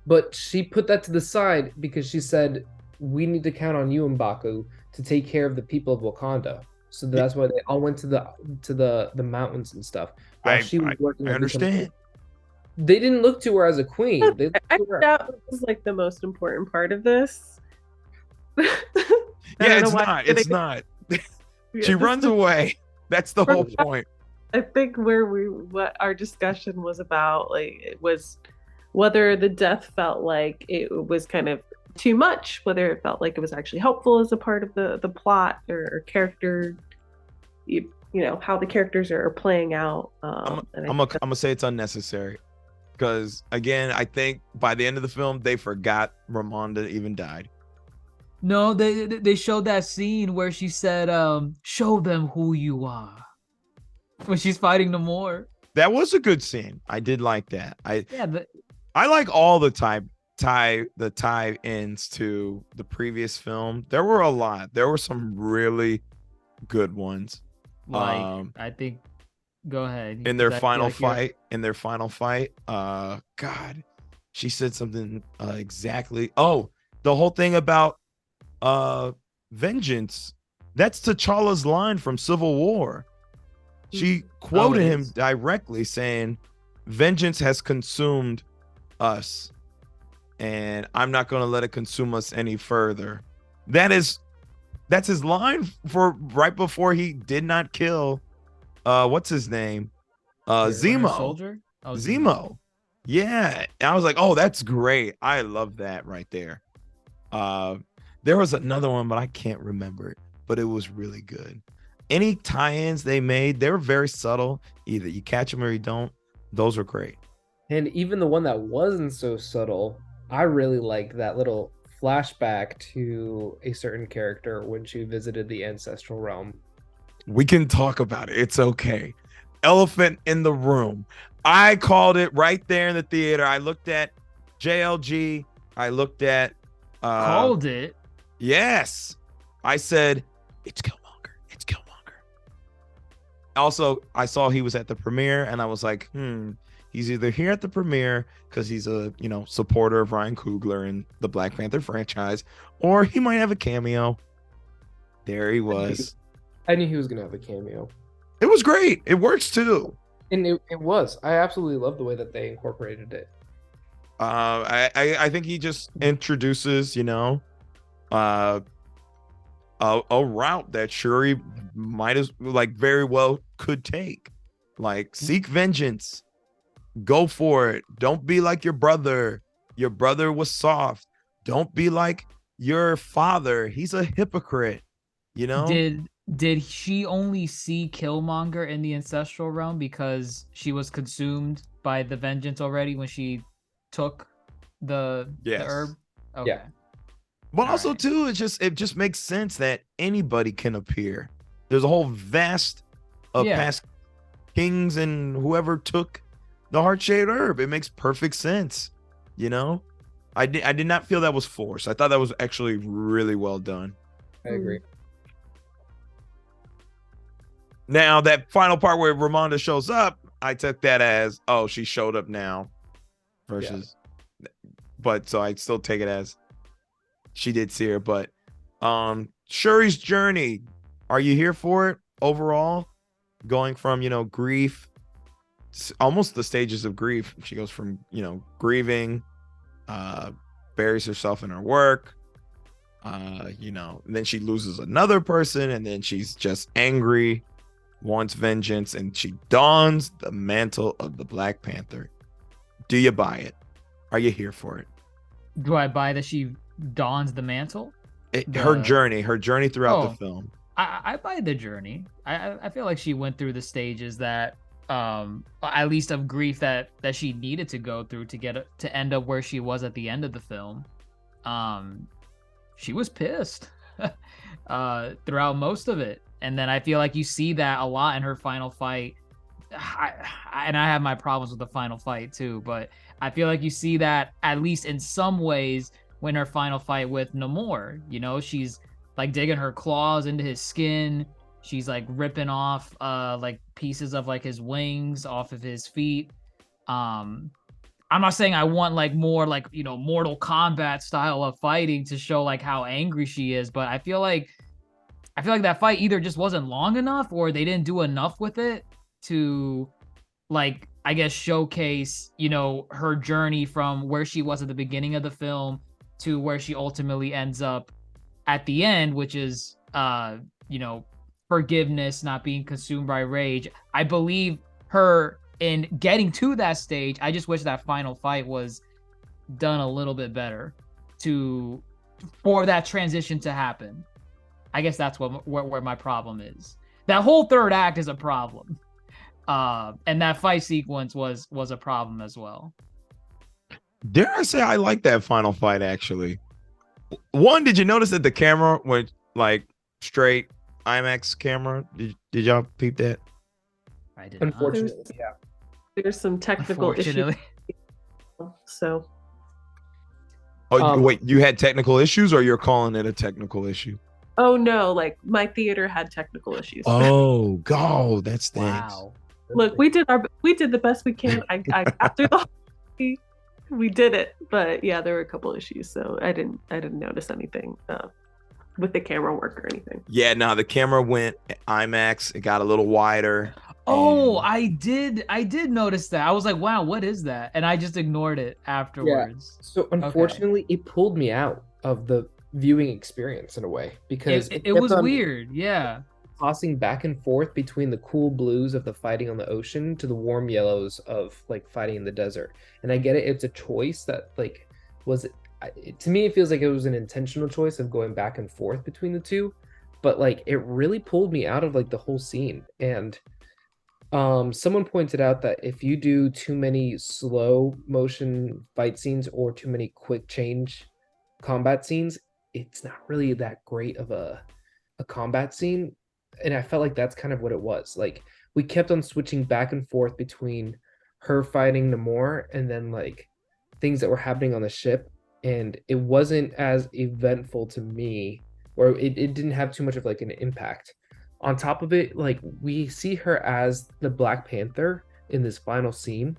But she put that to the side because she said, "We need to count on you, M'Baku, to take care of the people of Wakanda." So that's why they all went to the mountains and stuff. While she was working. I on becoming understand. queen. They didn't look to her as a queen. They looked I to her- that was like the most important part of this. Yeah, it's not. It's not. She runs away. That's the whole point. I think what our discussion was about, like, it was whether the death felt like it was kind of too much, whether it felt like it was actually helpful as a part of the plot or character, you know, how the characters are playing out. I'm gonna say it's unnecessary because again, I think by the end of the film they forgot Ramonda even died. No, they showed that scene where she said, "Show them who you are." When she's fighting Namor. That was a good scene. I did like that. Yeah, I like all the tie-ins to the previous film. There were a lot. There were some really good ones. like I think. Go ahead. In their 'cause I feel final like you're- fight, God, she said something exactly. Oh, the whole thing about vengeance. That's T'Challa's line from Civil War. She quoted him directly saying, "Vengeance has consumed us, and I'm not going to let it consume us any further." That's his line for right before he did not kill what's his name? Winter Zemo. Soldier? Oh, Zemo. Yeah. And I was like, oh, that's great. I love that right there. There was another one, but I can't remember it, but it was really good. Any tie-ins they made, they were very subtle. Either you catch them or you don't. Those were great. And even the one that wasn't so subtle, I really liked that little flashback to a certain character when she visited the ancestral realm. We can talk about it. It's okay. Elephant in the room. I called it right there in the theater. I looked at JLG. I looked at called it. Yes. I said, it's Killmonger. It's Killmonger. Also, I saw he was at the premiere and I was like, he's either here at the premiere because he's a, supporter of Ryan Coogler and the Black Panther franchise, or he might have a cameo. There he was. I knew he was gonna have a cameo. It was great. It works too. And it was. I absolutely love the way that they incorporated it. I think he just introduces, a a route that Shuri might as like very well could take. Like, seek vengeance, go for it. Don't be like your brother. Your brother was soft. Don't be like your father. He's a hypocrite. You know? Did she only see Killmonger in the ancestral realm because she was consumed by the vengeance already when she took the herb? Okay. Yeah. But All also right. too, it just makes sense that anybody can appear. There's a whole vast of Yeah. past kings and whoever took the heart-shaped herb. It makes perfect sense. You know? I did not feel that was forced. I thought that was actually really well done. I agree. Now, that final part where Ramonda shows up, I took that as, oh, she showed up now versus, but so I still take it as she did see her. But Shuri's journey, are you here for it overall? Going from, grief, almost the stages of grief. She goes from, grieving, buries herself in her work, and then she loses another person, and then she's just angry, wants vengeance, and she dons the mantle of the Black Panther. Do you buy it? Are you here for it? Do I buy that she dons the mantle? Her journey throughout the film. I buy the journey. I feel like she went through the stages that at least of grief that she needed to go through to end up where she was at the end of the film. She was pissed throughout most of it. And then I feel like you see that a lot in her final fight. And I have my problems with the final fight too, but I feel like you see that at least in some ways when her final fight with Namor. She's like digging her claws into his skin. She's like ripping off like pieces of like his wings off of his feet. I'm not saying I want like more like, Mortal Kombat style of fighting to show like how angry she is, but I feel like that fight either just wasn't long enough or they didn't do enough with it to, like, I guess showcase, her journey from where she was at the beginning of the film to where she ultimately ends up at the end, which is, forgiveness, not being consumed by rage. I believe her in getting to that stage. I just wish that final fight was done a little bit better for that transition to happen. I guess that's where my problem is. That whole third act is a problem. And that fight sequence was a problem as well. Dare I say I like that final fight, actually. One, did you notice that the camera went like straight IMAX camera? Did y'all peep that? I did Unfortunately, yeah. There's some technical issues. So. Wait, you had technical issues or you're calling it a technical issue? Oh no, like my theater had technical issues. Oh, God, that stinks. Wow. Look, we did the best we can. I got through the we did it, but yeah, there were a couple issues, so I didn't notice anything with the camera work or anything. Yeah, no, the camera went IMAX. It got a little wider. Oh, I did notice that. I was like, wow, what is that? And I just ignored it afterwards. Yeah. So unfortunately, it pulled me out of the viewing experience in a way because it was weird. Yeah. Tossing back and forth between the cool blues of the fighting on the ocean to the warm yellows of like fighting in the desert. And I get it. It's a choice that like to me, it feels like it was an intentional choice of going back and forth between the two, but like it really pulled me out of like the whole scene. And someone pointed out that if you do too many slow motion fight scenes or too many quick change combat scenes, it's not really that great of a combat scene. And I felt like that's kind of what it was. Like we kept on switching back and forth between her fighting Namor and then like things that were happening on the ship. And it wasn't as eventful to me, or it didn't have too much of like an impact. On top of it, like we see her as the Black Panther in this final scene,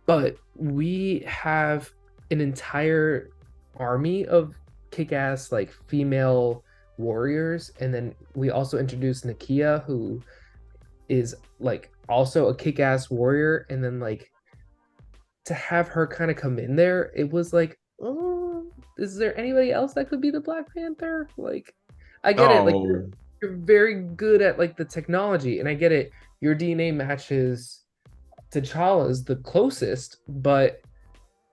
but we have an entire army of kick-ass like female warriors, and then we also introduce Nakia, who is like also a kick-ass warrior, and then like to have her kind of come in there, it was like, oh, is there anybody else that could be the Black Panther? Like I get it. Like Oh. you're very good at like the technology, and I get it. Your DNA matches T'Challa's the closest, but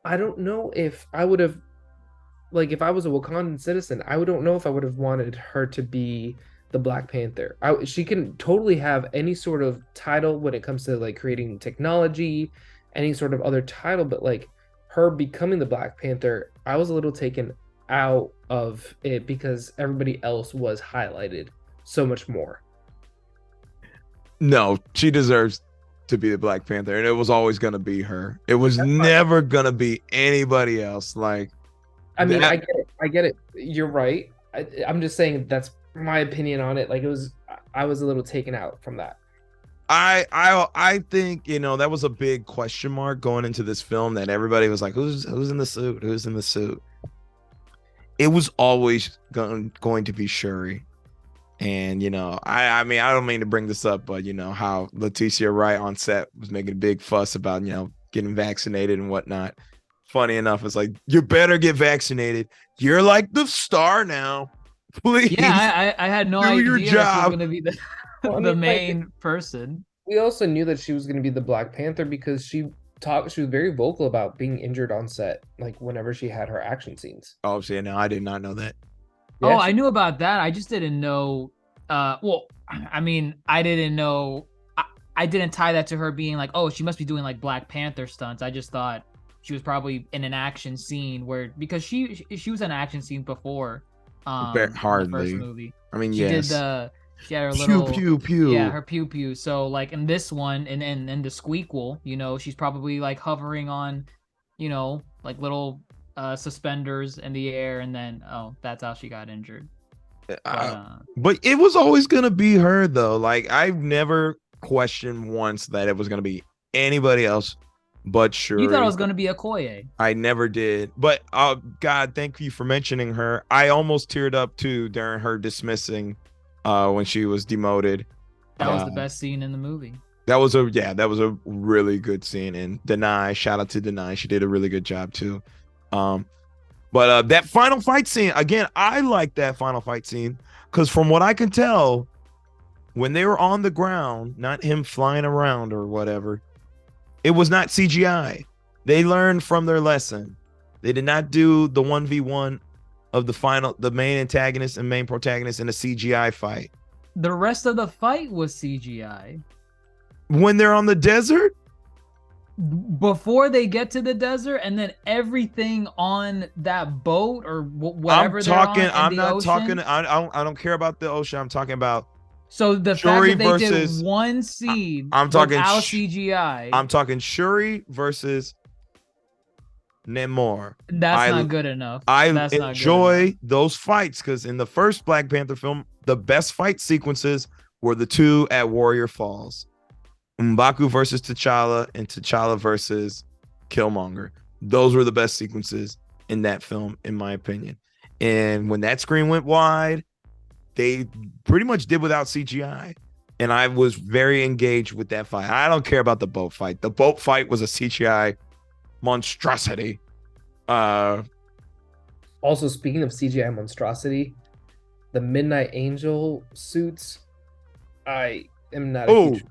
I don't know if I would have like if I was a Wakandan citizen, I don't know if I would have wanted her to be the Black Panther. She can totally have any sort of title when it comes to like creating technology, any sort of other title, but like her becoming the Black Panther, I was a little taken out of it because everybody else was highlighted so much more. No, she deserves to be the Black Panther, and it was always gonna be her. It was never gonna be anybody else. Like, I mean, that- I get it. I get it. You're right. I'm just saying that's my opinion on it. Like I was a little taken out from that. I think, you know, that was a big question mark going into this film, that everybody was like, who's in the suit? Who's in the suit? It was always going to be Shuri. And, you know, I mean, I don't mean to bring this up, but, you know, how Leticia Wright on set was making a big fuss about, you know, getting vaccinated and whatnot. Funny enough, it's like, you better get vaccinated. You're like the star now. Please. Yeah, I had no do idea your that she was job. going to be the, Well, I the mean, main person. We also knew that she was going to be the Black Panther because she was very vocal about being injured on set, like whenever she had her action scenes. Oh, see, no, I did not know that. Yeah, I she- knew about that. I just didn't know. Well, I mean, I didn't know. I didn't tie that to her being like, oh, she must be doing like Black Panther stunts. I just thought she was probably in an action scene because she was in an action scene before. In the Hardly. first movie. I mean, She yes. she had her Pew, little pew, pew. Yeah, her pew pew. So like in this one, and in the squeakquel, you know, she's probably like hovering on, you know, like little suspenders in the air, and then that's how she got injured. But it was always gonna be her, though. Like, I've never questioned once that it was gonna be anybody else but Shuri. You thought it was gonna be Okoye. I never did. But God, thank you for mentioning her. I almost teared up too during her dismissing when she was demoted. That was the best scene in the movie. That was a really good scene. And Denai, shout out to Denai. She did a really good job too. But that final fight scene, again, I like that final fight scene because from what I can tell, when they were on the ground, not him flying around or whatever, it was not CGI. They learned from their lesson. They did not do the 1v1 of the main antagonist and main protagonist in a CGI fight. The rest of the fight was CGI. When they're on the desert? Before they get to the desert, and then everything on that boat or whatever I don't care about the ocean. I'm talking about so the Shuri fact that they versus, did one scene I'm talking without CGI. I'm talking Shuri versus Namor. That's not good enough. I That's enjoy those fights because in the first Black Panther film, the best fight sequences were the two at Warrior Falls. M'Baku versus T'Challa and T'Challa versus Killmonger. Those were the best sequences in that film, in my opinion. And when that screen went wide, they pretty much did without CGI. And I was very engaged with that fight. I don't care about the boat fight. The boat fight was a CGI monstrosity. Also, speaking of CGI monstrosity, the Midnight Angel suits, I am not a huge...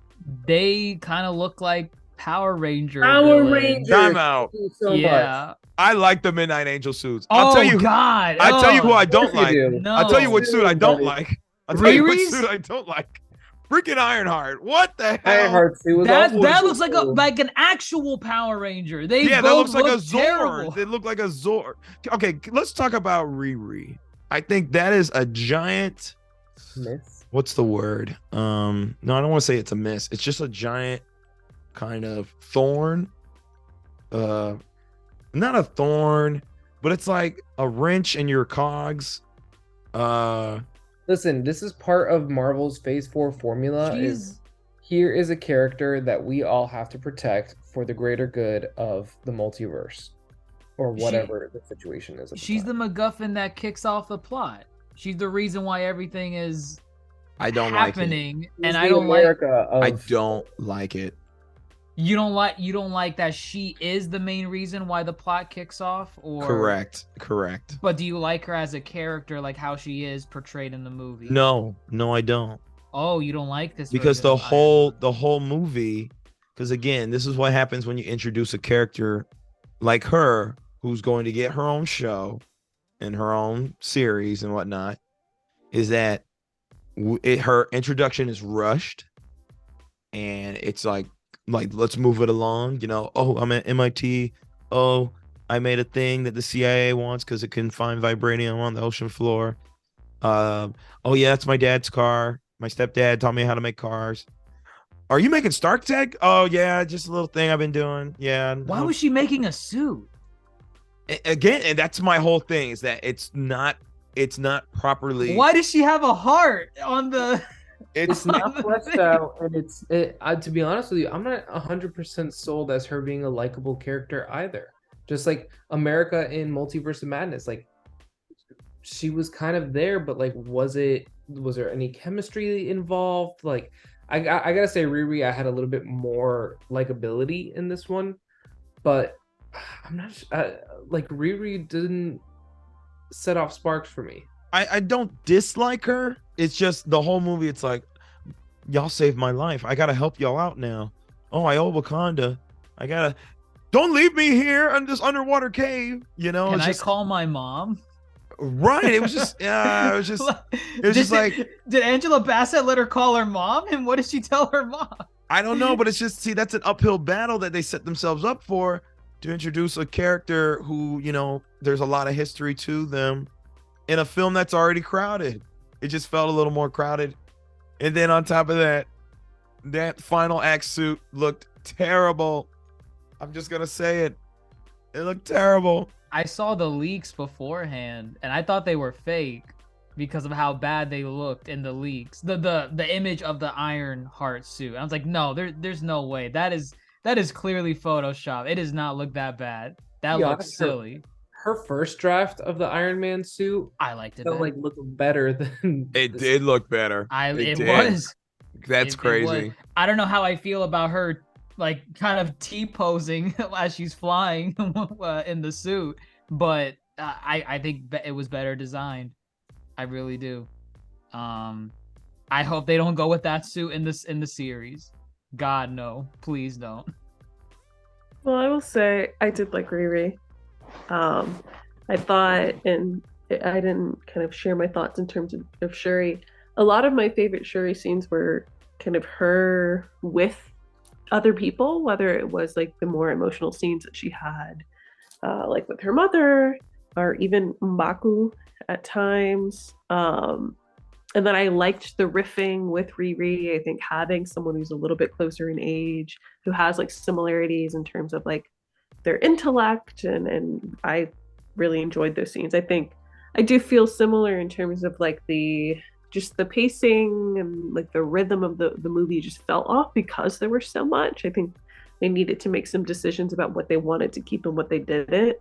They kind of look like Power Rangers. Time out. So yeah. much. I like the Midnight Angel suits. I'll tell you, God. I tell you who I don't like. No. I'll tell you what suit I don't like. I'll tell you what Riri's? suit I don't like. Freaking Ironheart. What the hell? Ironheart suit was That also looks like an actual Power Ranger. They that both looks like a look terrible. Zord. They look like a Zord. Okay, let's talk about Riri. I think that is a giant miss. What's the word? No, I don't want to say it's a miss. It's just a giant kind of thorn. Not a thorn, but it's like a wrench in your cogs. Listen, this is part of Marvel's Phase 4 formula. Here is a character that we all have to protect for the greater good of the multiverse, or whatever the situation is. She's the MacGuffin that kicks off the plot. She's the reason why everything is happening, and I don't like. I don't like it. You don't like that she is the main reason why the plot kicks off, or Correct. But do you like her as a character, like how she is portrayed in the movie? No, I don't. Oh, you don't like this Because version of Iron Man. the whole movie, because again, this is what happens when you introduce a character like her, who's going to get her own show and her own series and whatnot, is that her introduction is rushed, and it's like let's move it along. Oh, I'm at MIT. Oh, I made a thing that the CIA wants because it can find vibranium on the ocean floor. Oh yeah, that's my dad's car. My stepdad taught me how to make cars. Are you making Stark Tech? Oh yeah, just a little thing I've been doing. Yeah. Why was she making a suit? Again, and that's my whole thing, is that it's not properly. Why does she have a heart on the? It's not fleshed out, and to be honest with you, I'm not 100% sold as her being a likable character either. Just like America in Multiverse of Madness, like she was kind of there, but like, was there any chemistry involved? Like, I gotta say, Riri, I had a little bit more likability in this one, but I'm not like Riri didn't set off sparks for me. I don't dislike her. It's just the whole movie. It's like, y'all saved my life. I gotta help y'all out now. Oh, I owe Wakanda. Don't leave me here in this underwater cave. Can I call my mom? Right. It was just, yeah. It was just like. Did Angela Bassett let her call her mom? And what did she tell her mom? I don't know, but it's just, see, that's an uphill battle that they set themselves up for, to introduce a character who, there's a lot of history to them in a film that's already crowded. It just felt a little more crowded. And then on top of that, that final act suit looked terrible. I'm just gonna say it. It looked terrible. I saw the leaks beforehand, and I thought they were fake because of how bad they looked in the leaks. The image of the Iron Heart suit. I was like, no, there's no way. That is clearly Photoshop. It does not look that bad. That looks silly. Her first draft of the Iron Man suit, I liked it. Like looked better than it did look better. It was. That's crazy. Was. I don't know how I feel about her, like, kind of T-posing as she's flying in the suit, but I think it was better designed. I really do. I hope they don't go with that suit in the series. God, no, please don't. Well, I will say I did like Riri. I thought, and I didn't kind of share my thoughts in terms of Shuri. A lot of my favorite Shuri scenes were kind of her with other people, whether it was like the more emotional scenes that she had, like with her mother, or even M'Baku at times. And then I liked the riffing with Riri. I think having someone who's a little bit closer in age, who has like similarities in terms of like their intellect, and I really enjoyed those scenes. I think I do feel similar in terms of like the pacing and like the rhythm of the movie just fell off because there were so much. I think they needed to make some decisions about what they wanted to keep and what they didn't.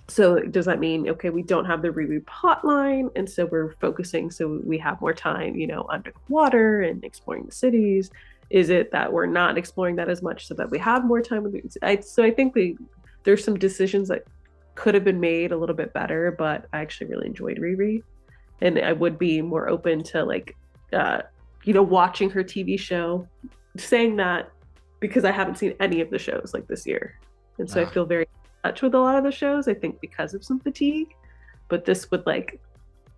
So does that mean, okay, we don't have the Riri plotline, and so we're focusing so we have more time, under the water and exploring the cities? Is it that we're not exploring that as much so that we have more time with it? So I think there's some decisions that could have been made a little bit better, but I actually really enjoyed Riri, and I would be more open to like, watching her TV show. Saying that because I haven't seen any of the shows like this year, and so I feel very in touch with a lot of the shows. I think because of some fatigue, but this would like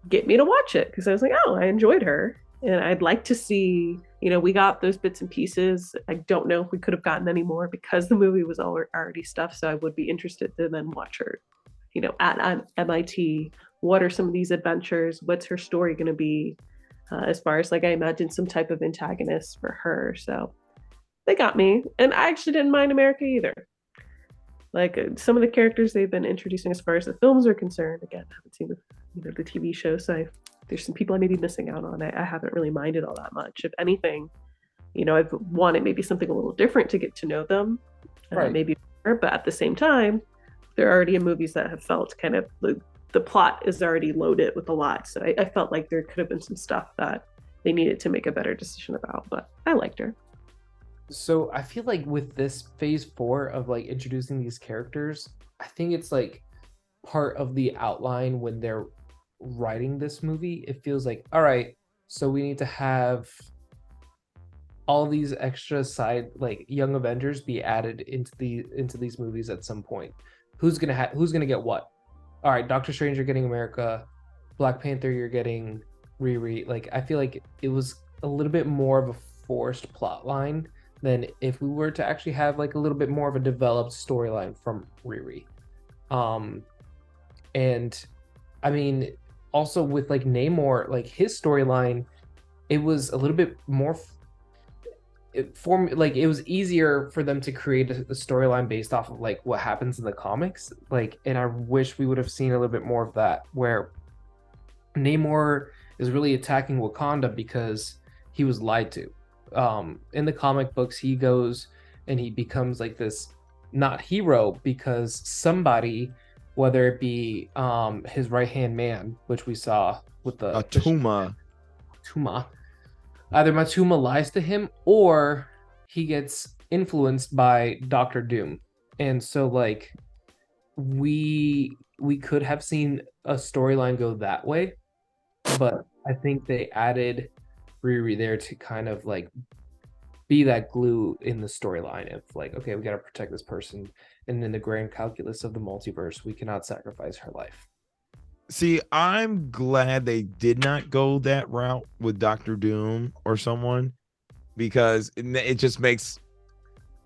get me to watch it because I was like, oh, I enjoyed her, and I'd like to see. We got those bits and pieces. I don't know if we could have gotten any more because the movie was already stuff. So I would be interested to then watch her, at MIT. What are some of these adventures? What's her story going to be? As far as like, I imagine some type of antagonist for her. So they got me. And I actually didn't mind America either. Like some of the characters they've been introducing as far as the films are concerned. Again, I haven't seen the TV show. So there's some people I may be missing out on. I haven't really minded all that much. If anything, I've wanted maybe something a little different to get to know them. Right. Maybe, but at the same time, there are already movies that have felt kind of the plot is already loaded with a lot. So I felt like there could have been some stuff that they needed to make a better decision about, but I liked her. So I feel like with this phase 4 of like introducing these characters, I think it's like part of the outline when they're writing this movie. It feels like, all right, so we need to have all these extra side like young Avengers be added into these movies at some point. Who's gonna get what? All right, Doctor Strange, you're getting America. Black Panther, you're getting Riri. Like I feel like it was a little bit more of a forced plot line than if we were to actually have like a little bit more of a developed storyline from Riri. And I mean, also with like Namor, like his storyline, it was a little bit more it was easier for them to create a storyline based off of like what happens in the comics. Like, and I wish we would have seen a little bit more of that, where Namor is really attacking Wakanda because he was lied to. In the comic books, he goes and he becomes like this not hero because somebody, whether it be his right hand man, which we saw with the Tuma. Either Matuma lies to him or he gets influenced by Doctor Doom. And so like we could have seen a storyline go that way, but I think they added Riri there to kind of like be that glue in the storyline of like, okay, we got to protect this person, and in the grand calculus of the multiverse, we cannot sacrifice her life. See, I'm glad they did not go that route with Doctor Doom or someone, because it just makes,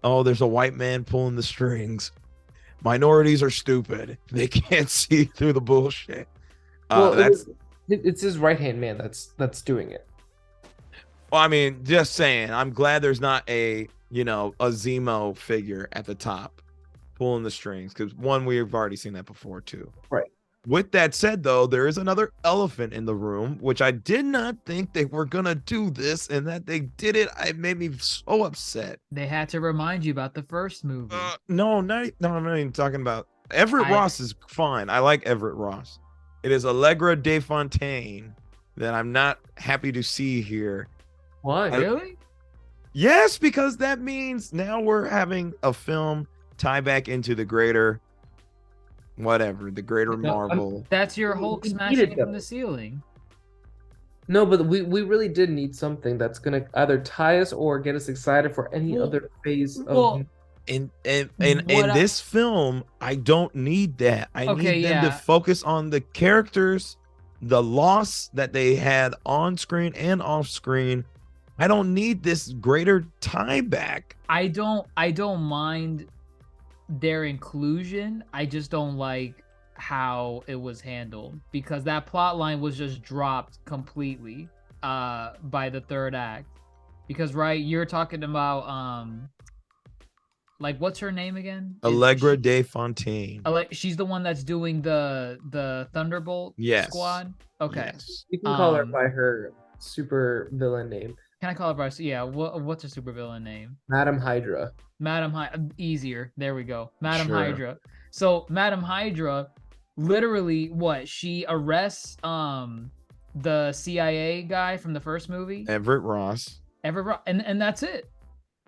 oh, there's a white man pulling the strings. Minorities are stupid. They can't see through the bullshit. It's his right hand man that's doing it. Well, I mean, just saying, I'm glad there's not a Zemo figure at the top pulling the strings, because one, we've already seen that before too. Right. With that said, though, there is another elephant in the room, which I did not think they were gonna do this, and that they did it. It made me so upset. They had to remind you about the first movie. No, I'm not even talking about Everett Ross. Is fine. I like Everett Ross. It is Allegra De Fontaine that I'm not happy to see here. Why? Really? Yes, because that means now we're having a film tie back into the greater Marvel. That's your Hulk smashing from the ceiling. No, but we really did need something that's gonna either tie us or get us excited for any other phase of. In this film, I don't need that. I need them to focus on the characters, the loss that they had on screen and off screen. I don't need this greater tie back. I don't mind their inclusion. I just don't like how it was handled, because that plot line was just dropped completely by the third act. Because you're talking about like, what's her name again? Allegra De Fontaine. She's the one that's doing the Thunderbolt squad. Okay. Yes. You can call her by her super villain name. Can I call her by? Yeah. What's her supervillain name? Madam Hydra. Easier. There we go. Madam Hydra. So Madam Hydra, literally, she arrests the CIA guy from the first movie, Everett Ross, and that's it.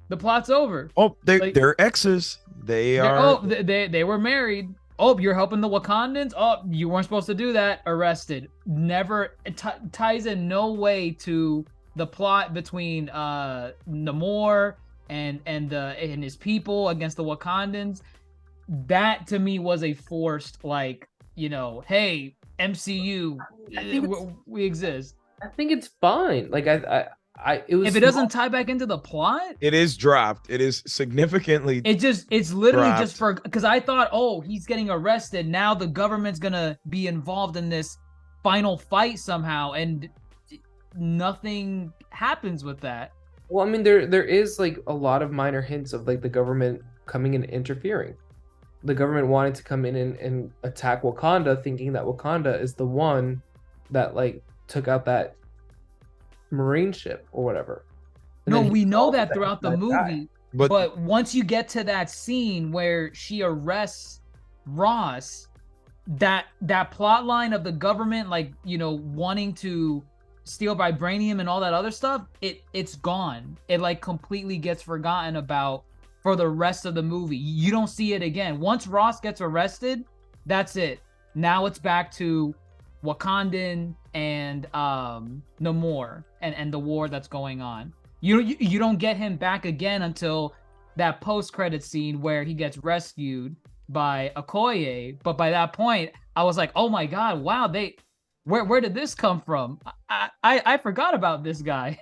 The plot's over. Oh, they're exes. They were married. Oh, you're helping the Wakandans. Oh, you weren't supposed to do that. Arrested. Never ties in no way to the plot between Namor and his people against the Wakandans. That to me was a forced, like, hey, MCU, we exist. I think it's fine. Like if it doesn't tie back into the plot, it is dropped. It is significantly. It's literally dropped. Just because I thought, oh, he's getting arrested. Now the government's gonna be involved in this final fight somehow, and nothing happens with that. Well, I mean, there is like a lot of minor hints of like the government coming in and interfering. The government wanted to come in and attack Wakanda, thinking that Wakanda is the one that like took out that Marine ship or whatever. No, we know that throughout the movie. But once you get to that scene where she arrests Ross, that plot line of the government, like, wanting to steal vibranium and all that other stuff, it's gone. It like completely gets forgotten about for the rest of the movie. You don't see it again. Once Ross gets arrested, that's it. Now it's back to Wakandan and Namor and the war that's going on. You don't get him back again until that post-credit scene where he gets rescued by Okoye. But by that point, I was like, oh my god, wow, where did this come from? I forgot about this guy.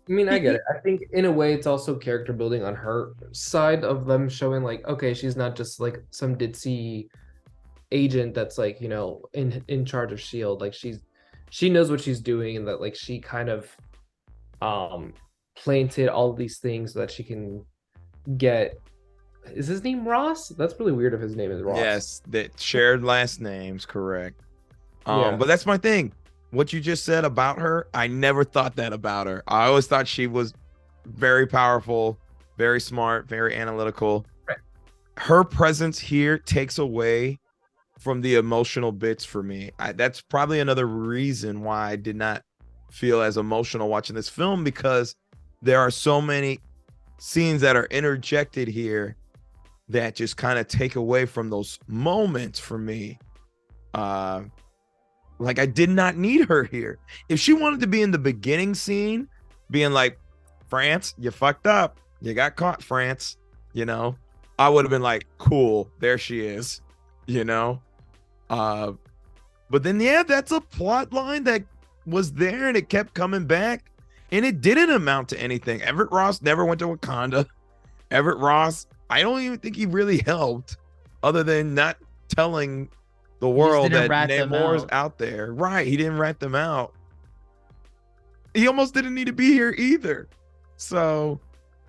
I mean, I get it. I think in a way it's also character building on her side of them showing like, okay, she's not just like some ditzy agent that's like, you know, in charge of SHIELD. Like she knows what she's doing, and that like she kind of planted all of these things so that she can get. Is his name Ross? That's really weird if his name is Ross. Yes, that shared last names, correct. Yeah. But that's my thing. What you just said about her, I never thought that about her. I always thought she was very powerful, very smart, very analytical. Right. Her presence here takes away from the emotional bits for me. That's probably another reason why I did not feel as emotional watching this film, because there are so many scenes that are interjected here that just kind of take away from those moments for me. Like, I did not need her here. If she wanted to be in the beginning scene, being like, France, you fucked up. You got caught, France. You know, I would have been like, cool, there she is. You know? But then, yeah, that's a plot line that was there and it kept coming back. And it didn't amount to anything. Everett Ross never went to Wakanda. Everett Ross, I don't even think he really helped, other than not telling the world that Namor's out there. Right. He didn't rat them out. He almost didn't need to be here either. So,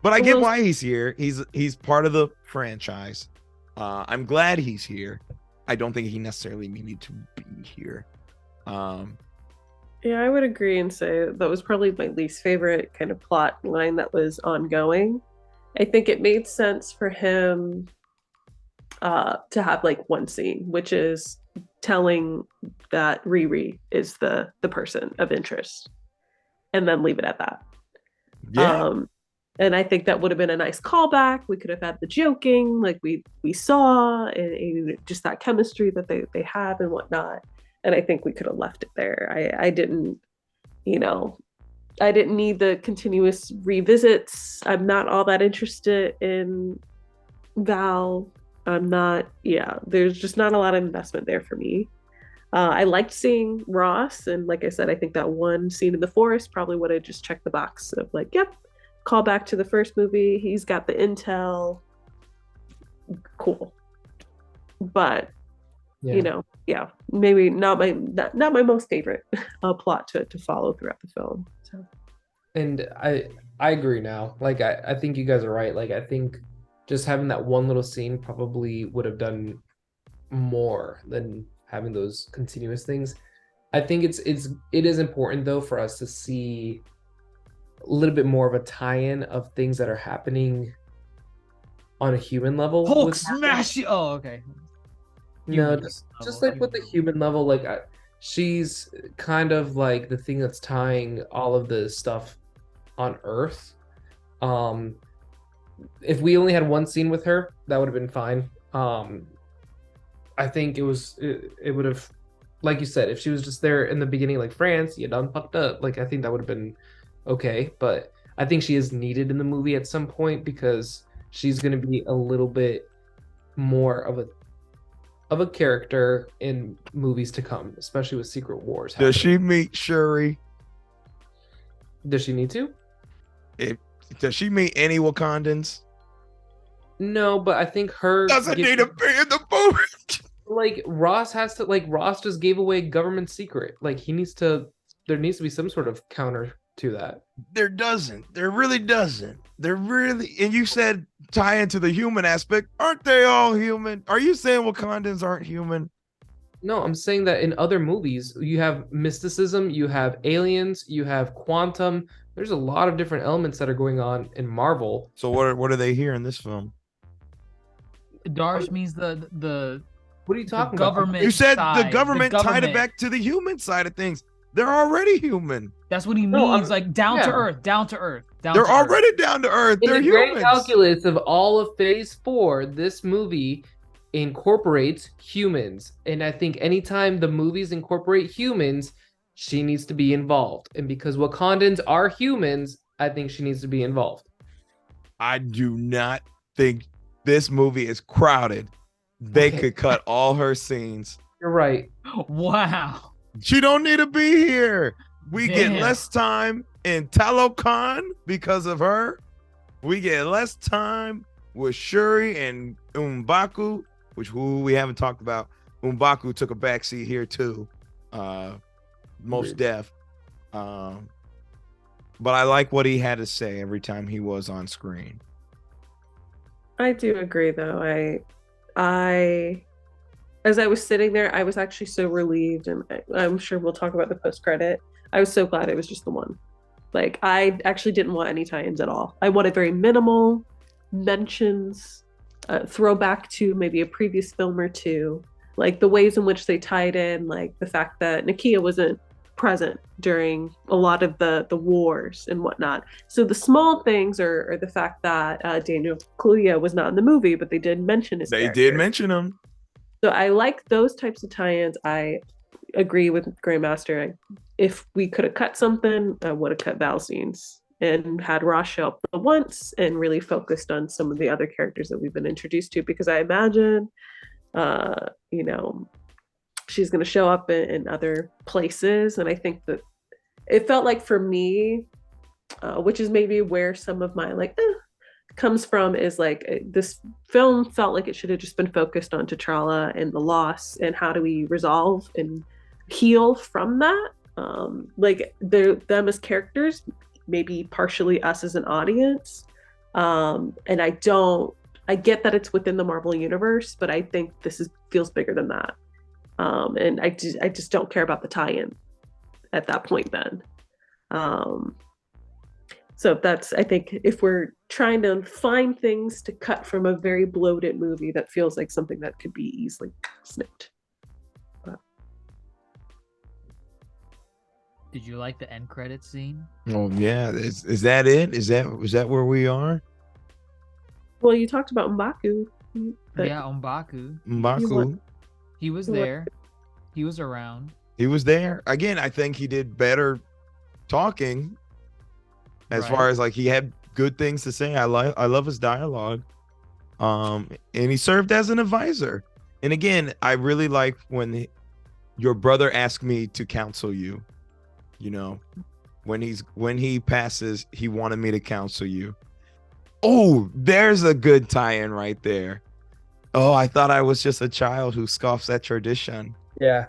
but I get why he's here. He's part of the franchise. I'm glad he's here. I don't think he necessarily needed to be here. Yeah, I would agree and say that was probably my least favorite kind of plot line that was ongoing. I think it made sense for him to have like one scene, which is telling that Riri is the person of interest, and then leave it at that. Yeah. And I think that would have been a nice callback. We could have had the joking like we saw, and just that chemistry that they have and whatnot. And I think we could have left it there. I didn't, I didn't need the continuous revisits. I'm not all that interested in Val. I'm not, there's just not a lot of investment there for me. I liked seeing Ross. And like I said, I think that one scene in the forest probably would have just checked the box of like, yep, call back to the first movie. He's got the intel. Cool. But, maybe not my most favorite plot to follow throughout the film. So. And I agree now. Like, I think you guys are right. Like, I think just having that one little scene probably would have done more than having those continuous things. I think it is important though for us to see a little bit more of a tie-in of things that are happening on a human level. Hulk smash you. Oh, okay. No, just like with the human level, like she's kind of like the thing that's tying all of the stuff on Earth. If we only had one scene with her, that would have been fine. I think it would have, like you said, if she was just there in the beginning, like France, you done fucked up. Like I think that would have been okay, but I think she is needed in the movie at some point because she's going to be a little bit more of a character in movies to come, especially with Secret Wars happening. Does she meet Shuri? Does she need to? Does she meet any Wakandans? No, but I think her doesn't need to be in the movie. Like Ross has to, like Ross just gave away government secret. Like there needs to be some sort of counter to that. There doesn't. There really doesn't. And you said tie into the human aspect. Aren't they all human? Are you saying Wakandans aren't human? No, I'm saying that in other movies, you have mysticism, you have aliens, you have quantum. There's a lot of different elements that are going on in Marvel. So what are they here in this film? Darsh means the what are you talking about? Government. You said side, the government tied it back to the human side of things. They're already human. That's what he No, means, like down to yeah. earth, down to earth, down They're to earth. already down to earth. In They're the grand humans. calculus of all of Phase 4, this movie incorporates humans. And I think anytime the movies incorporate humans, she needs to be involved. And because Wakandans are humans, I think she needs to be involved. I do not think this movie is crowded. They Okay. could cut all her scenes. You're right. Wow. She don't need to be here. We get Damn. less time in Talokan because of her. We get less time with Shuri and M'Baku, which we haven't talked about. M'Baku took a backseat here too. Most deaf. But I like what he had to say every time he was on screen. I do agree, though. I, as I was sitting there, I was actually so relieved, and I'm sure we'll talk about the post credit. I was so glad it was just the one. Like, I actually didn't want any tie-ins at all. I wanted very minimal mentions, throwback to maybe a previous film or two, like the ways in which they tied in, like the fact that Nakia wasn't present during a lot of the wars and whatnot. So the small things are the fact that Daniel Kaluuya was not in the movie, but they did mention his They character. did mention him. So I like those types of tie-ins. I agree with Grandmaster. If we could have cut something, I would have cut Val scenes and had Ross show up once and really focused on some of the other characters that we've been introduced to, because I imagine she's going to show up in other places. And I think that it felt like for me, which is maybe where some of my comes from, is like this film felt like it should have just been focused on T'Challa and the loss and how do we resolve and heal from that. Like them as characters, maybe partially us as an audience. And I get that it's within the Marvel universe, but I think this feels bigger than that. And I just don't care about the tie-in at that point then. So that's, I think, if we're trying to find things to cut from a very bloated movie, that feels like something that could be easily snipped. Did you like the end credit scene? Oh yeah, is that it? Is that where we are? Well, you talked about M'Baku. Yeah, M'Baku. M'Baku. He was there. He was around. He was there. Again, I think he did better talking as Right. far as like he had good things to say. I love his dialogue. And he served as an advisor. And again, I really like when your brother asked me to counsel you. You know, when he passes, he wanted me to counsel you. Oh, there's a good tie-in right there. Oh, I thought I was just a child who scoffs at tradition. Yeah.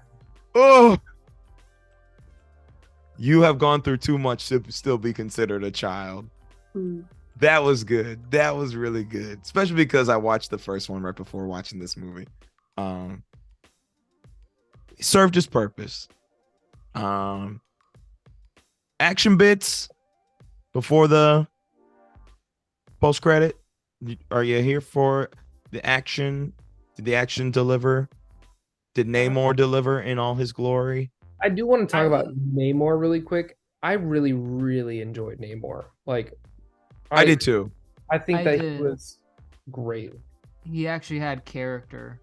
Oh, you have gone through too much to still be considered a child. That was good. That was really good, especially because I watched the first one right before watching this movie. It served its purpose. Action bits before the post credit. Are you here for the action? Did the action deliver? Did Namor deliver in all his glory? I do want to talk about Namor really quick. I really, really enjoyed Namor. Like, I did too. I think I that did. he was great. He actually had character.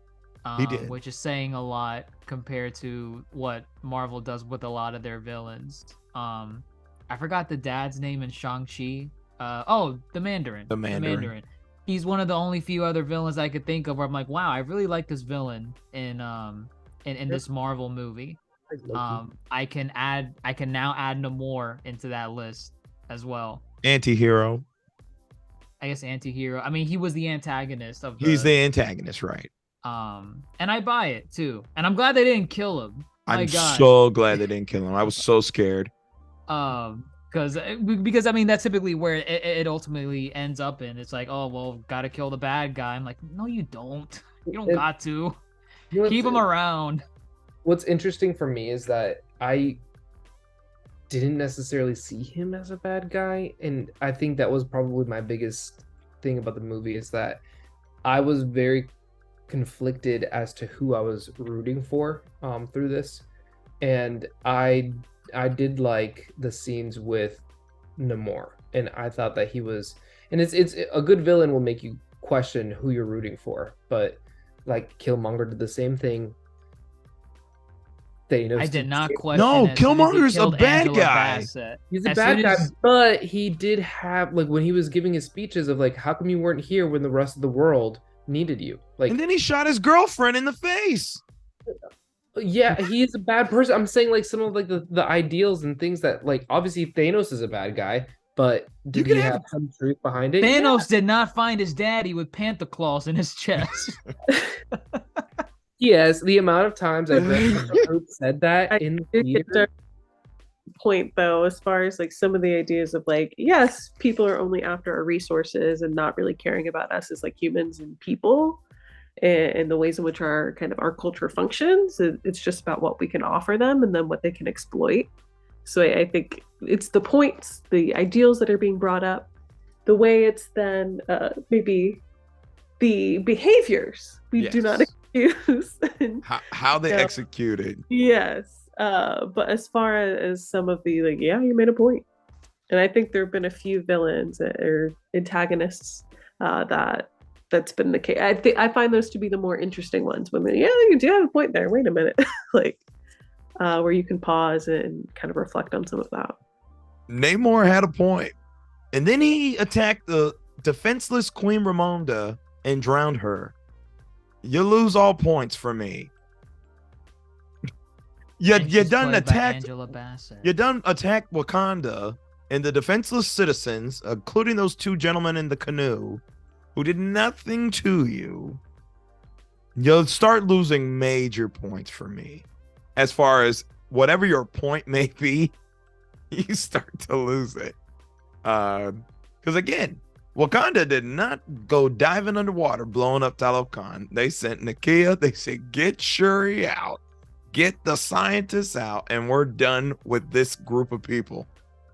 He did. Which is saying a lot compared to what Marvel does with a lot of their villains. I forgot the dad's name in Shang-Chi. The Mandarin. The Mandarin. He's one of the only few other villains I could think of where I'm like, wow, I really like this villain in this Marvel movie. I can now add Namor into that list as well. Anti-hero. I guess anti-hero. I mean, he was the antagonist of He's the antagonist, right? and I buy it too. And I'm glad they didn't kill him. I'm so glad they didn't kill him. I was so scared. Because I mean that's typically where it ultimately ends up in. It's like, oh well, gotta kill the bad guy. I'm like, no, you don't. You don't got to. Keep him around. What's interesting for me is that I didn't necessarily see him as a bad guy, and I think that was probably my biggest thing about the movie is that I was very conflicted as to who I was rooting for through this, and I I did like the scenes with Namor, and I thought that he was, and it's a good villain will make you question who you're rooting for, but like Killmonger did the same thing. Thanos I did not too. question. No, as soon as he Killmonger's a killed bad Angela guy. Bassett. He's a As bad soon guy, as- but he did have, like, when he was giving his speeches of like, how come you weren't here when the rest of the world needed you? Like, And then he shot his girlfriend in the face. yeah, he is a bad person. I'm saying like some of like the ideals and things that, like, obviously Thanos is a bad guy, but did could he have- have some truth behind it? Thanos did not find his daddy with Panther claws in his chest. Yes, the amount of times I've read Hope said that in the did get theater. point though, as far as like some of the ideas of like, yes, people are only after our resources and not really caring about us as like humans and people, and the ways in which our kind of our culture functions. It's just about what we can offer them and then what they can exploit. So I think it's the points, the ideals that are being brought up, the way it's then maybe the behaviors we do not excuse. And, How they Yeah. executed. yes, but as far as some of the like, yeah, you made a point, and I think there have been a few villains or antagonists that's been the case. I find those to be the more interesting ones. When yeah, you do have a point there. Wait a minute, like where you can pause and kind of reflect on some of that. Namor had a point. And then he attacked the defenseless Queen Ramonda and drowned her. You lose all points for me. You And she's done played by attacked. Angela Bassett. You done attacked Wakanda and the defenseless citizens, including those two gentlemen in the canoe, who did nothing to you. You'll start losing major points for me. As far as whatever your point may be, you start to lose it. Because again, Wakanda did not go diving underwater, blowing up Talokan. They sent Nakia. They said, get Shuri out, get the scientists out, and we're done with this group of people.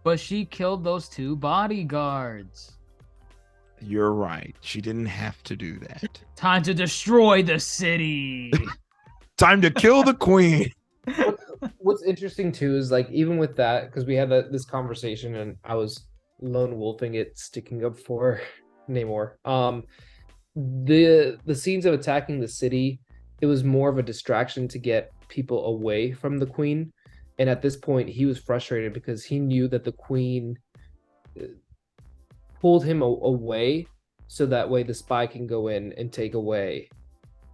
But she killed those two bodyguards. You're right. She didn't have to do that. Time to destroy the city. Time to kill the queen. What's interesting too is like, even with that, because we had this conversation and I was lone wolfing it, sticking up for Namor. The scenes of attacking the city, it was more of a distraction to get people away from the queen. And at this point, he was frustrated because he knew that the queen pulled him away, so that way the spy can go in and take away,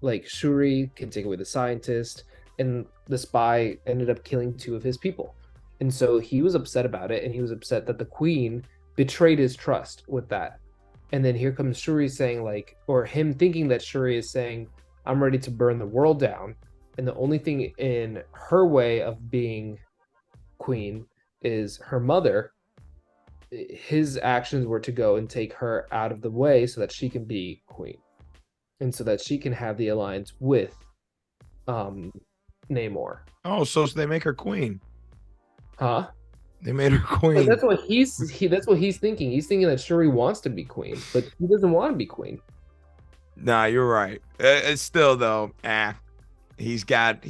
like Shuri can take away the scientist, and the spy ended up killing two of his people. And so he was upset about it, and he was upset that the queen betrayed his trust with that. And then here comes Shuri saying, like, or him thinking that Shuri is saying, I'm ready to burn the world down. And the only thing in her way of being queen is her mother. His actions were to go and take her out of the way so that she can be queen. And so that she can have the alliance with Namor. Oh, so they make her queen. Huh? They made her But queen. that's what that's what he's thinking. He's thinking that Shuri wants to be queen, but he doesn't want to be queen. Nah, you're right. It's still though, he's got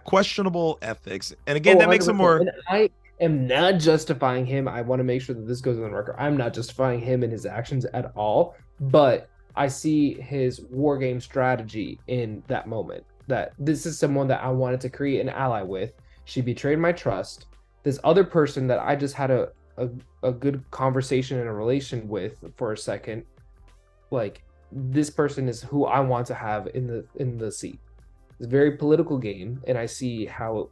questionable ethics, and again, that makes him 100%. more. And I am not justifying him. I want to make sure that this goes on the record. I'm not justifying him and his actions at all, but I see his war game strategy in that moment. That this is someone that I wanted to create an ally with. She betrayed my trust. This other person that I just had a good conversation and a relation with for a second, like, this person is who I want to have in the seat. It's a very political game, and I see how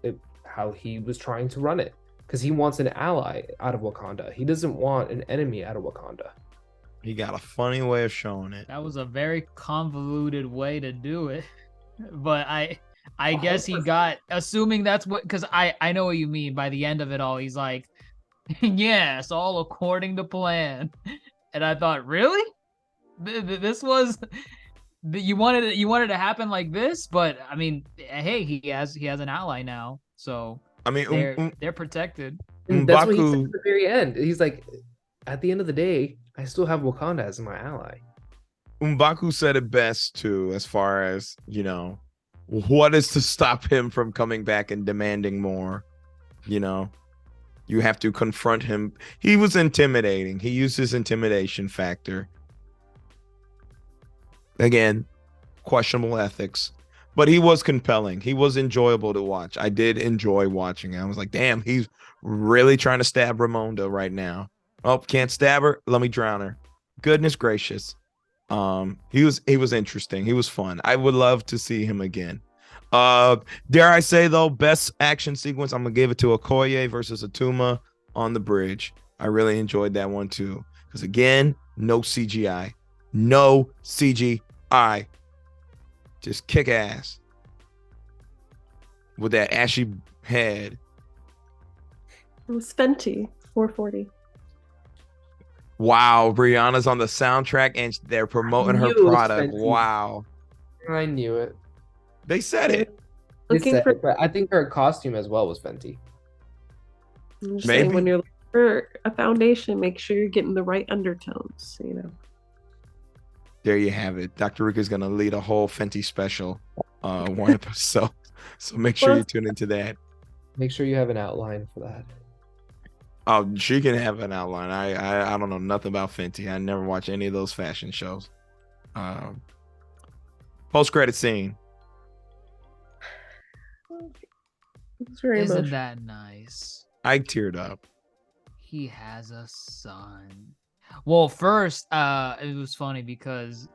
he was trying to run it, because he wants an ally out of Wakanda. He doesn't want an enemy out of Wakanda. He got a funny way of showing it. That was a very convoluted way to do it. But I guess he got, assuming that's what, because I know what you mean. By the end of it all, he's like, yes, all according to plan. And I thought, really? This was, you wanted it to happen like this? But I mean, hey, he has an ally now, so I mean, they're protected. And that's what he said M'Baku- at the very end. He's like, at the end of the day, I still have Wakanda as my ally. M'Baku said it best too, as far as, you know, what is to stop him from coming back and demanding more, you know? You have to confront him. He was intimidating. He used his intimidation factor. Again, questionable ethics, but he was compelling. He was enjoyable to watch. I did enjoy watching it. I was like, damn, he's really trying to stab Ramonda right now. Oh, can't stab her. Let me drown her. Goodness gracious. He was interesting. He was fun. I would love to see him again. Dare I say though, best action sequence, I'm gonna give it to Okoye versus Atuma on the bridge. I really enjoyed that one too. Because again, no CGI. No CGI. Just kick ass. With that ashy head. It was Fenty 440. Wow, Rihanna's on the soundtrack and they're promoting her knew it was product. Fenty. Wow. I knew it. They said it. Looking for, But I think her costume as well was Fenty. I'm just Maybe. saying, when you're looking for a foundation, make sure you're getting the right undertones. There you have it. Dr. Rika's gonna lead a whole Fenty special one episode. So make sure you tune into that. Make sure you have an outline for that. Oh, she can have an outline. I don't know nothing about Fenty. I never watch any of those fashion shows. Post-credit scene. It's very Isn't emotional. that nice? I teared up. He has a son. Well, first, it was funny because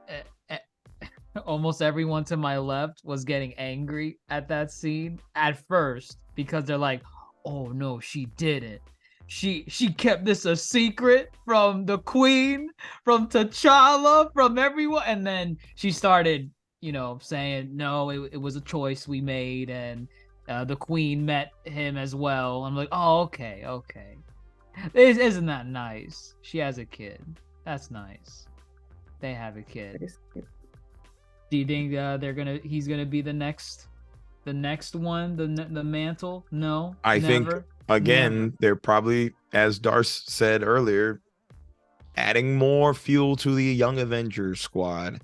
almost everyone to my left was getting angry at that scene at first because they're like, "Oh no, she didn't. She kept this a secret from the queen, from T'Challa, from everyone." And then she started, saying, "No, it was a choice we made, and the queen met him as well." I'm like, "Oh, okay. Isn't that nice? She has a kid. That's nice. They have a kid." Do you think he's gonna be the next one, the mantle? No, I think never. again, Never. they're probably, as Darce said earlier, adding more fuel to the Young Avengers squad.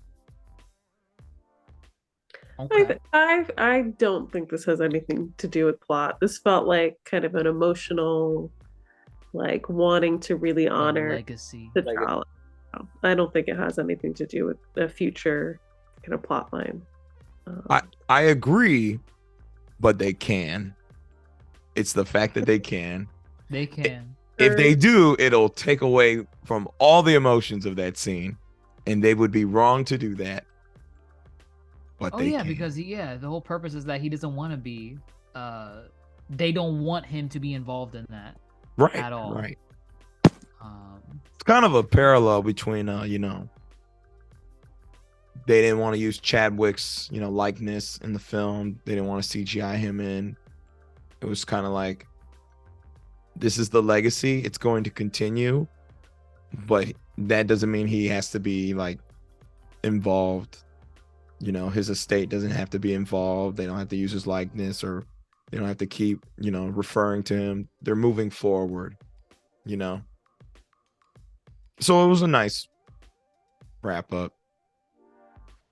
Okay. I don't think this has anything to do with plot. This felt like kind of an emotional, like wanting to really honor Legacy. the talent. I don't think it has anything to do with the future kind of plot line. I agree, but they can. It's the fact that they can. They can. If they do, it'll take away from all the emotions of that scene, and they would be wrong to do that. But they can. Because the whole purpose is that he doesn't want to be. They don't want him to be involved in that right at all. Right. It's kind of a parallel between they didn't want to use Chadwick's likeness in the film. They didn't want to CGI him in. It was kind of like, this is the legacy. It's going to continue, but that doesn't mean he has to be like involved. His estate doesn't have to be involved. They don't have to use his likeness, or they don't have to keep referring to him. They're moving forward. So it was a nice wrap up.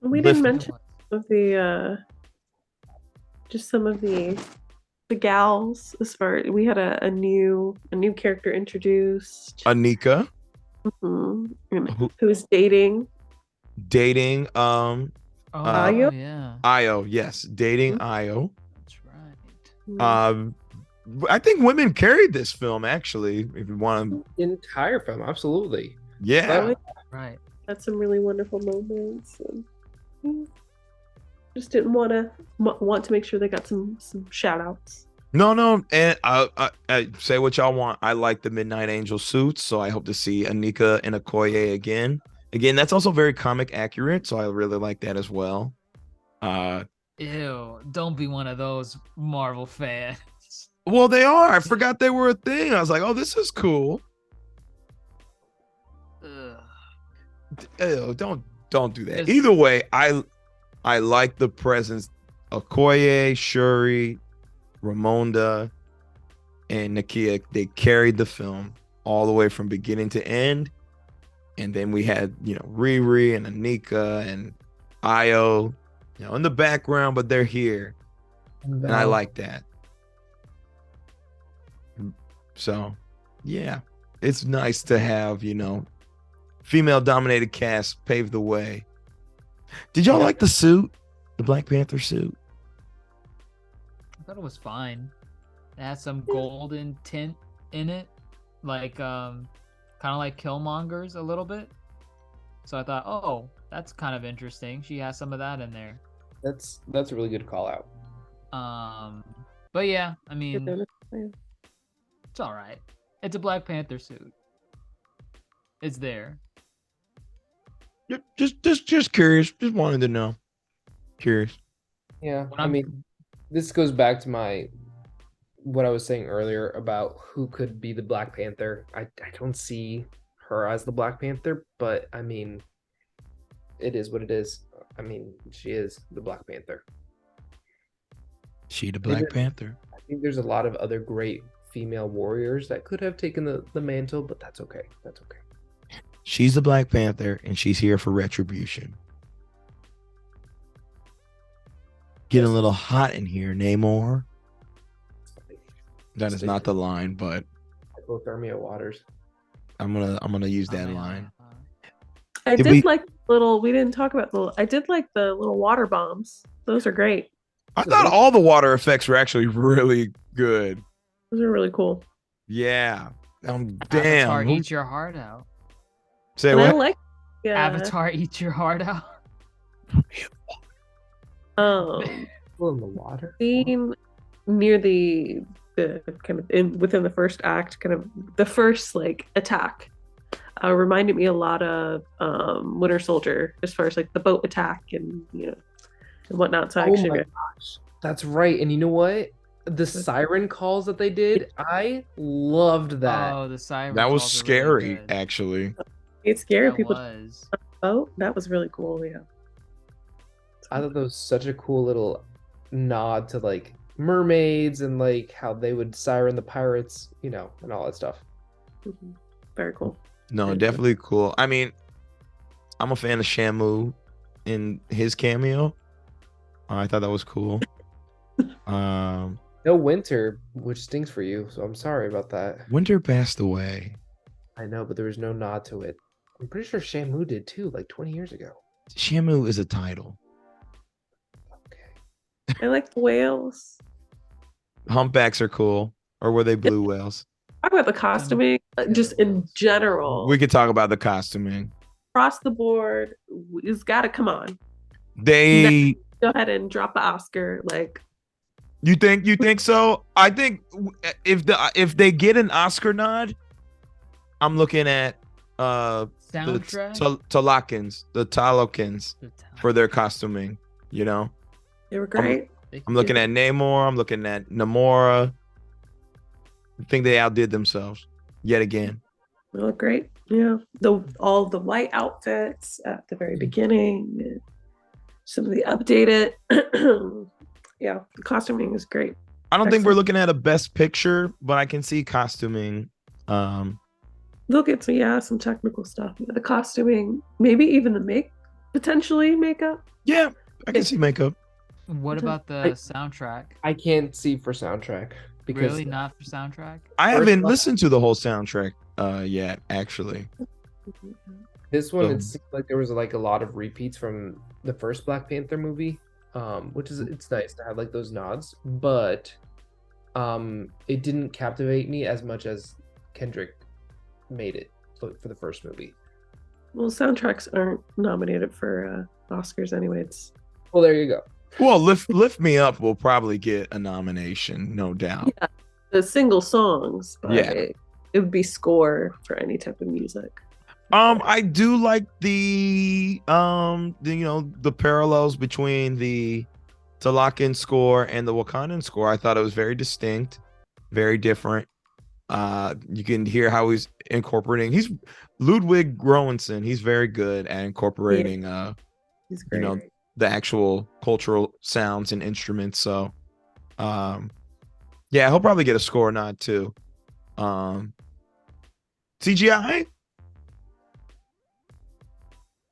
We didn't mention some of the just some of the gals. As far we had a new character introduced, Anika, who's dating Ayo. Ayo? Io, yes, dating Io. That's right. I think women carried this film, actually, if you want The entire film, absolutely. Yeah. Right. Had some really wonderful moments. And just didn't want to make sure they got some shout outs. No, and I say what y'all want. I like the Midnight Angel suits, so I hope to see Anika and Okoye again. Again, that's also very comic accurate, so I really like that as well. Ew, don't be one of those Marvel fans. Well, they are. I forgot they were a thing. I was like, oh, this is cool. Ew, don't do that. Either way, I like the presence of Okoye, Shuri, Ramonda, and Nakia. They carried the film all the way from beginning to end. And then we had, Riri and Anika and Io, in the background, but they're here. And I like that. So, yeah, it's nice to have, female dominated cast pave the way. Did y'all like the suit? The Black Panther suit? I thought it was fine. It had some golden tint in it, like kind of like Killmonger's a little bit. So I thought, oh, that's kind of interesting. She has some of that in there. That's a really good call out. But yeah, I mean, it's all right. It's a Black Panther suit. It's there. Just curious. Just wanted to know. Curious. Yeah, I mean, this goes back to what I was saying earlier about who could be the Black Panther. I don't see her as the Black Panther, but I mean, it is what it is. I mean, she is the Black Panther. She the Black Panther. I think there's a lot of other great female warriors that could have taken the mantle, but that's okay. That's okay. She's the Black Panther, and she's here for retribution. Getting a little hot in here, Namor. That is not the line, but Hypothermia waters. I'm gonna use that line. I did like we didn't talk about I did like the little water bombs. Those are great. I thought all the water effects were actually really good. Those are really cool. Yeah. Damn. Avatar eats your heart out. Say and what? I like Avatar eats your heart out. In the water. Scene near the kind of within the first act, kind of the first like attack, reminded me a lot of Winter Soldier as far as like the boat attack and and whatnot. So actually, gosh, that's right. And you know what? The siren calls that they did, I loved that. Oh, the siren. That was calls are scary, really good. actually. it's scary. That People. was. Oh, that was really cool. Yeah. I thought that was such a cool little nod to like mermaids and like how they would siren the pirates, and all that stuff. Mm-hmm. Very cool. No, definitely cool. I mean, I'm a fan of Shamu in his cameo. I thought that was cool. No Winter, which stinks for you, so I'm sorry about that. Winter passed away. I know, but there was no nod to it. I'm pretty sure Shamu did too, like 20 years ago. Shamu is a title. Okay. I like the whales. Humpbacks are cool. Or were they blue whales? Talk about the costuming, just in general. We could talk about the costuming. Across the board, it's got to come on. They Go ahead and drop an Oscar. Like, you think so? I think if they get an Oscar nod, I'm looking at Soundtrack. the Talokans for their costuming. they were great. I'm looking at Namor. I'm looking at Namora. I think they outdid themselves yet again. They look great. Yeah, all the white outfits at the very beginning. Some of the updated. Yeah, the costuming is great. I don't think we're looking at a best picture, but I can see costuming. They'll get to some technical stuff. The costuming, maybe even potentially makeup. Yeah, I can see makeup. What about the soundtrack? I can't see for soundtrack because Really, not for soundtrack? I haven't listened to the whole soundtrack yet, actually. this one it seemed like there was like a lot of repeats from the first Black Panther movie, which is it's nice to have like those nods, but it didn't captivate me as much as Kendrick made it for the first movie. Well, soundtracks aren't nominated for Oscars anyway. Well, there you go. Well, Lift Me Up will probably get a nomination, no doubt. Yeah, the single songs, but Yeah. it would be score for any type of music. I do like the parallels between the Talakan score and the Wakandan score. I thought it was very distinct, very different. You can hear how he's incorporating. He's Ludwig Göransson. He's very good at incorporating He's great. the actual cultural sounds and instruments. So he'll probably get a score nod too. CGI?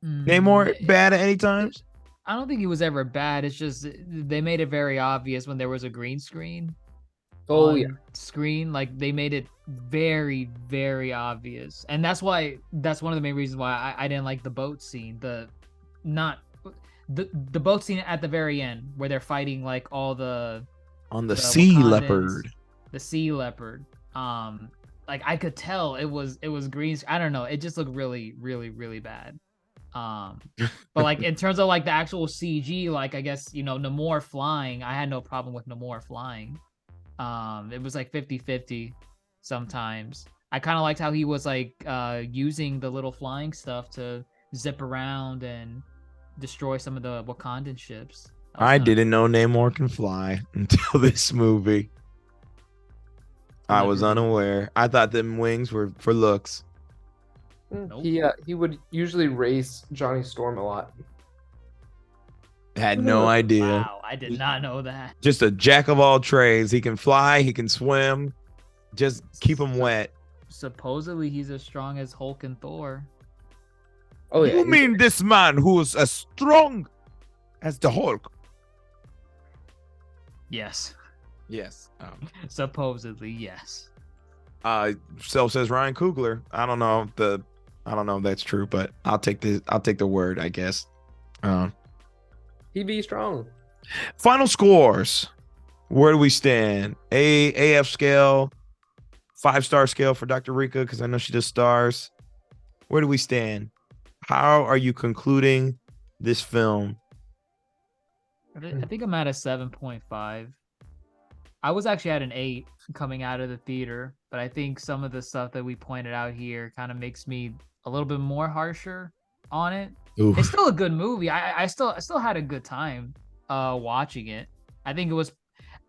Namor bad at any times? I don't think he was ever bad. It's just they made it very obvious when there was a green screen. Oh on yeah. screen, like they made it very, very obvious, and that's one of the main reasons why I didn't like the boat scene. The boat scene at the very end where they're fighting like all the sea Wakandans, leopard. the sea leopard. Like I could tell it was green. I don't know. It just looked really, really, really bad. But like in terms of like the actual CG, like I guess, Namor flying, I had no problem with Namor flying. It was like 50-50 sometimes. I kind of liked how he was like using the little flying stuff to zip around and destroy some of the Wakandan ships. I didn't know Namor can fly until this movie. I was unaware. I thought them wings were for looks. Nope. He would usually race Johnny Storm a lot. Had no idea. Wow, I did not know that. Just a jack of all trades. He can fly, he can swim. Just keep him wet. Supposedly he's as strong as Hulk and Thor. Oh yeah. You mean this man who is as strong as the Hulk? Yes. Yes. Supposedly, yes. So says Ryan Coogler. I don't know if that's true, but I'll take the word, I guess. He be strong. Final scores. Where do we stand? AF scale, 5-star scale for Dr. Rika, because I know she does stars. Where do we stand? How are you concluding this film? I think I'm at a 7.5. I was actually at an 8 coming out of the theater, but I think some of the stuff that we pointed out here kind of makes me a little bit more harsher on it. Oof. It's still a good movie. I still had a good time watching it. I think it was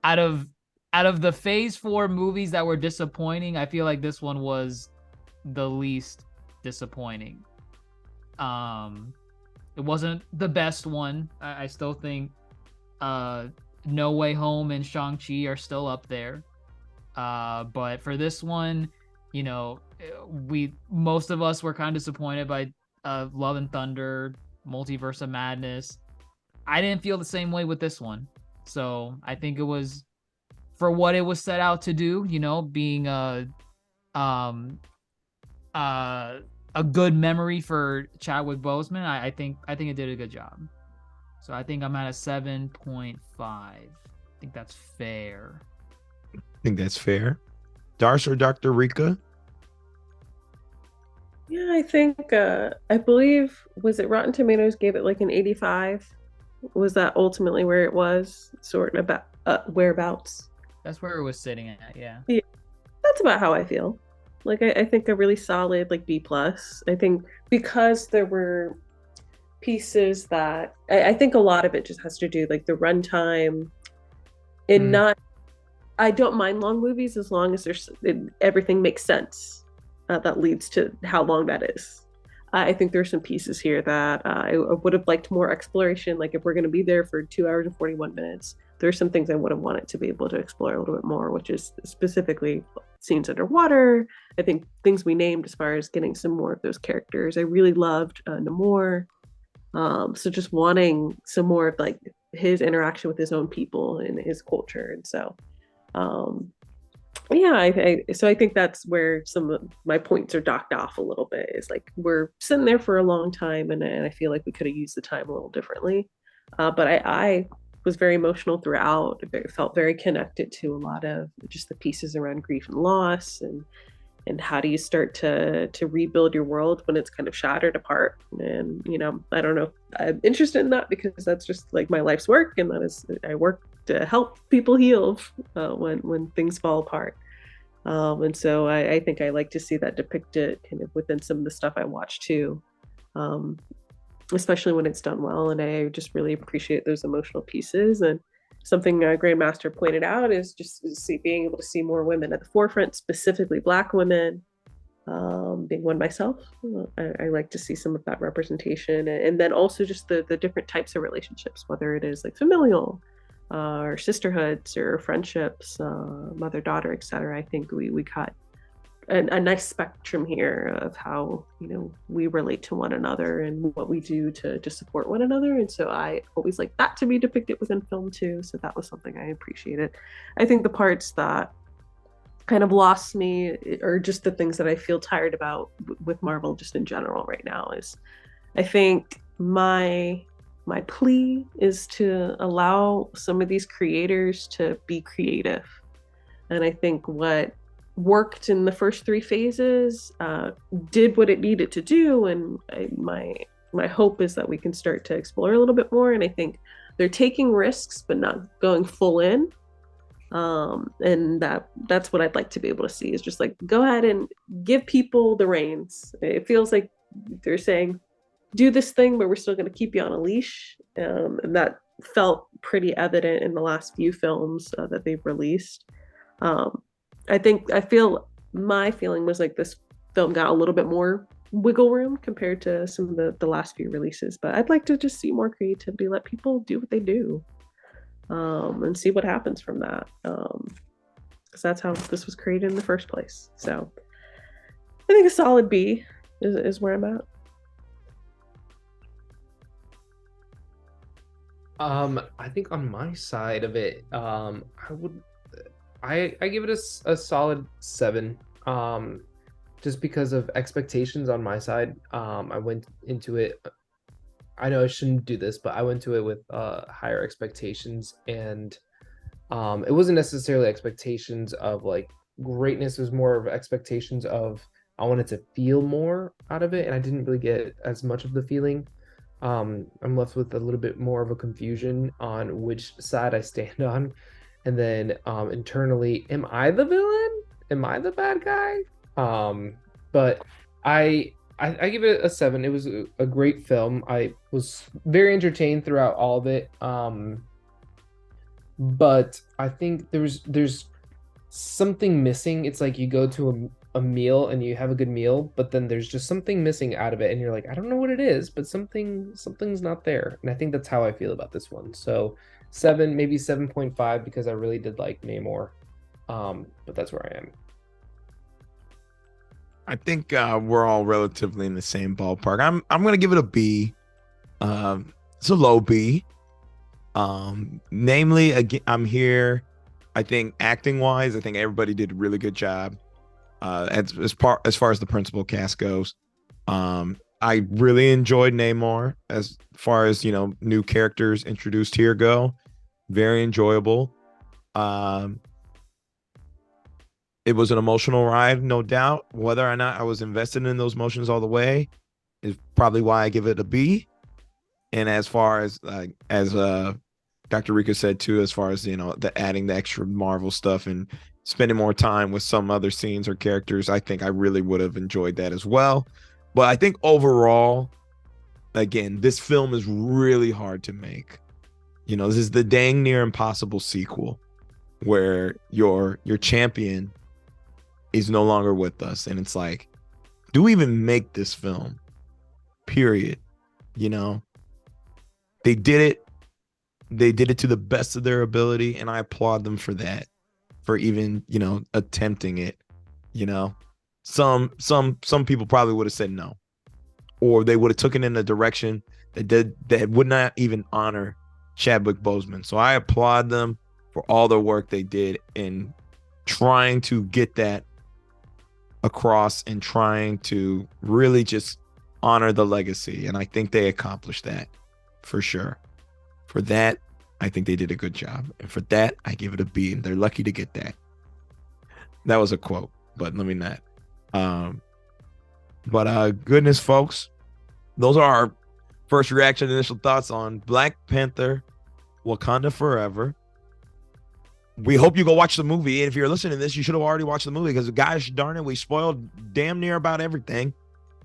out of the Phase 4 movies that were disappointing, I feel like this one was the least disappointing. It wasn't the best one. I still think No Way Home and Shang-Chi are still up there. But for this one, most of us were kind of disappointed by Love and Thunder, Multiverse of Madness. I didn't feel the same way with this one. So I think it was for what it was set out to do, being a good memory for Chadwick Boseman. I think it did a good job. So I think I'm at a 7.5. I think that's fair. I think that's fair. Darce or Dr. Rika? Yeah, I think I believe, was it Rotten Tomatoes gave it like an 85? Was that ultimately where it was? Sort of about whereabouts? That's where it was sitting at, yeah. Yeah, that's about how I feel. Like I think a really solid like B+. I think because there were pieces that I think a lot of it just has to do like the runtime and not. I don't mind long movies as long as everything makes sense. That leads to how long that is. I think there's some pieces here that I would have liked more exploration. Like if we're going to be there for 2 hours and 41 minutes, there's some things I would have wanted to be able to explore a little bit more, which is specifically scenes underwater. I think things we named as far as getting some more of those characters. I really loved Namor. So just wanting some more of like his interaction with his own people and his culture. And so, so I think that's where some of my points are docked off a little bit, is like we're sitting there for a long time and I feel like we could have used the time a little differently. But I was very emotional throughout. I felt very connected to a lot of just the pieces around grief and loss and how do you start to rebuild your world when it's kind of shattered apart. And I don't know, I'm interested in that because that's just like my life's work, and that is, I work to help people heal when things fall apart. And so I think I like to see that depicted kind of within some of the stuff I watch too, especially when it's done well. And I just really appreciate those emotional pieces. And something Grandmaster pointed out is just being able to see more women at the forefront, specifically Black women. Being one myself, I like to see some of that representation, and then also just the different types of relationships, whether it is like familial, or sisterhoods, or friendships, mother-daughter, etc. I think we got a nice spectrum here of how we relate to one another and what we do to support one another. And so I always like that to be depicted within film too. So that was something I appreciated. I think the parts that kind of lost me, or just the things that I feel tired about with Marvel just in general right now, is I think my plea is to allow some of these creators to be creative. And I think what worked in the first three phases did what it needed to do. And my hope is that we can start to explore a little bit more. And I think they're taking risks, but not going full in. And that's what I'd like to be able to see, is just like, go ahead and give people the reins. It feels like they're saying, do this thing, but we're still going to keep you on a leash. And that felt pretty evident in the last few films that they've released. I feel my feeling was like this film got a little bit more wiggle room compared to some of the last few releases, but I'd like to just see more creativity, let people do what they do, and see what happens from that. Because that's how this was created in the first place. So I think a solid B is where I'm at. I think on my side of it, I give it a solid 7. Just because of expectations on my side. I went into it, I know I shouldn't do this, but I went to it with higher expectations, and it wasn't necessarily expectations of like greatness. It was more of expectations of I wanted to feel more out of it, and I didn't really get as much of the feeling. I'm left with a little bit more of a confusion on which side I stand on. And then internally, am I the villain? Am I the bad guy? But I give it a 7. It was a great film. I was very entertained throughout all of it. But I think there's something missing. It's like you go to a meal and you have a good meal, but then there's just something missing out of it, and you're like, I don't know what it is, but something's not there. And I think that's how I feel about this one. So 7, maybe 7.5, because I really did like Namor. But that's where I am. I think we're all relatively in the same ballpark. I'm gonna give it a B. It's a low B. Namely, again, I'm here. I think acting wise, I think everybody did a really good job. As far as the principal cast goes, I really enjoyed Namor. As far as new characters introduced here go, very enjoyable. It was an emotional ride, no doubt. Whether or not I was invested in those emotions all the way is probably why I give it a B. And as far as Dr. Rika said too, as far as the adding the extra Marvel stuff and spending more time with some other scenes or characters, I think I really would have enjoyed that as well. But I think overall, again, this film is really hard to make. This is the dang near impossible sequel where your champion is no longer with us, and it's like, do we even make this film? Period. They did it. They did it to the best of their ability, and I applaud them for that, for even attempting it. Some people probably would have said no, or they would have taken in a direction that would not even honor Chadwick Boseman. So I applaud them for all the work they did in trying to get that across and trying to really just honor the legacy. And I think they accomplished that for sure. For that, I think they did a good job. And for that, I give it a B. And they're lucky to get that. That was a quote, but let me not. Goodness, folks, those are our first reaction, initial thoughts on Black Panther Wakanda Forever. We hope you go watch the movie. And if you're listening to this, you should have already watched the movie, because gosh darn it, we spoiled damn near about everything.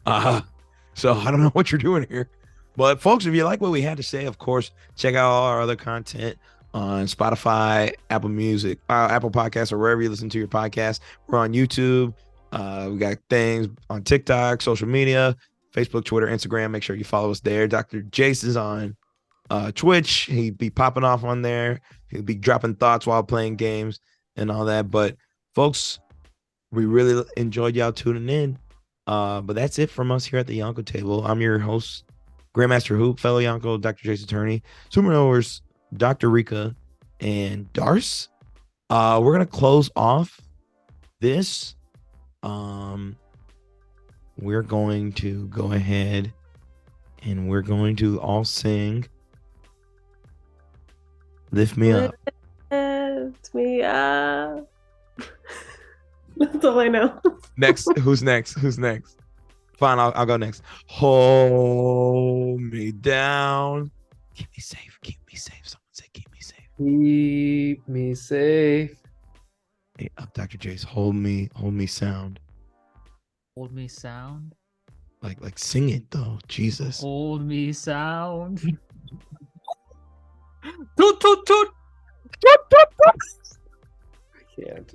So I don't know what you're doing here. But folks, if you like what we had to say, of course, check out all our other content on Spotify, Apple Music, Apple Podcasts, or wherever you listen to your podcast. We're on YouTube. We got things on TikTok, social media, Facebook, Twitter, Instagram. Make sure you follow us there. Dr. Jace is on Twitch. He'd be popping off on there. He'll be dropping thoughts while playing games and all that. But folks, we really enjoyed y'all tuning in. But that's it from us here at the Yonko Table. I'm your host, Grandmaster Hoop, fellow Yonko, Dr. DrJaceAttorney, Supernovers, Dr. Rika, and Darce. We're gonna close off this, we're going to go ahead and we're going to all sing Lift Me Up. Lift me up. That's all I know. Next, who's next? Who's next? Fine, I'll go next. Hold me down. Keep me safe. Keep me safe. Someone say keep me safe. Keep me safe. Hey, Dr. Jace, hold me sound. Hold me sound. Like sing it though. Jesus. Hold me sound. Toot toot toot. I can't.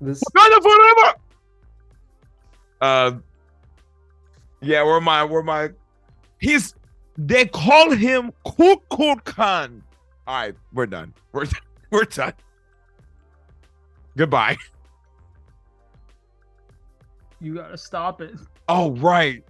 This Wakanda forever. Yeah, where my they call him Kukul Khan. All right, we're done. We're done. Goodbye. You gotta stop it. Oh, right.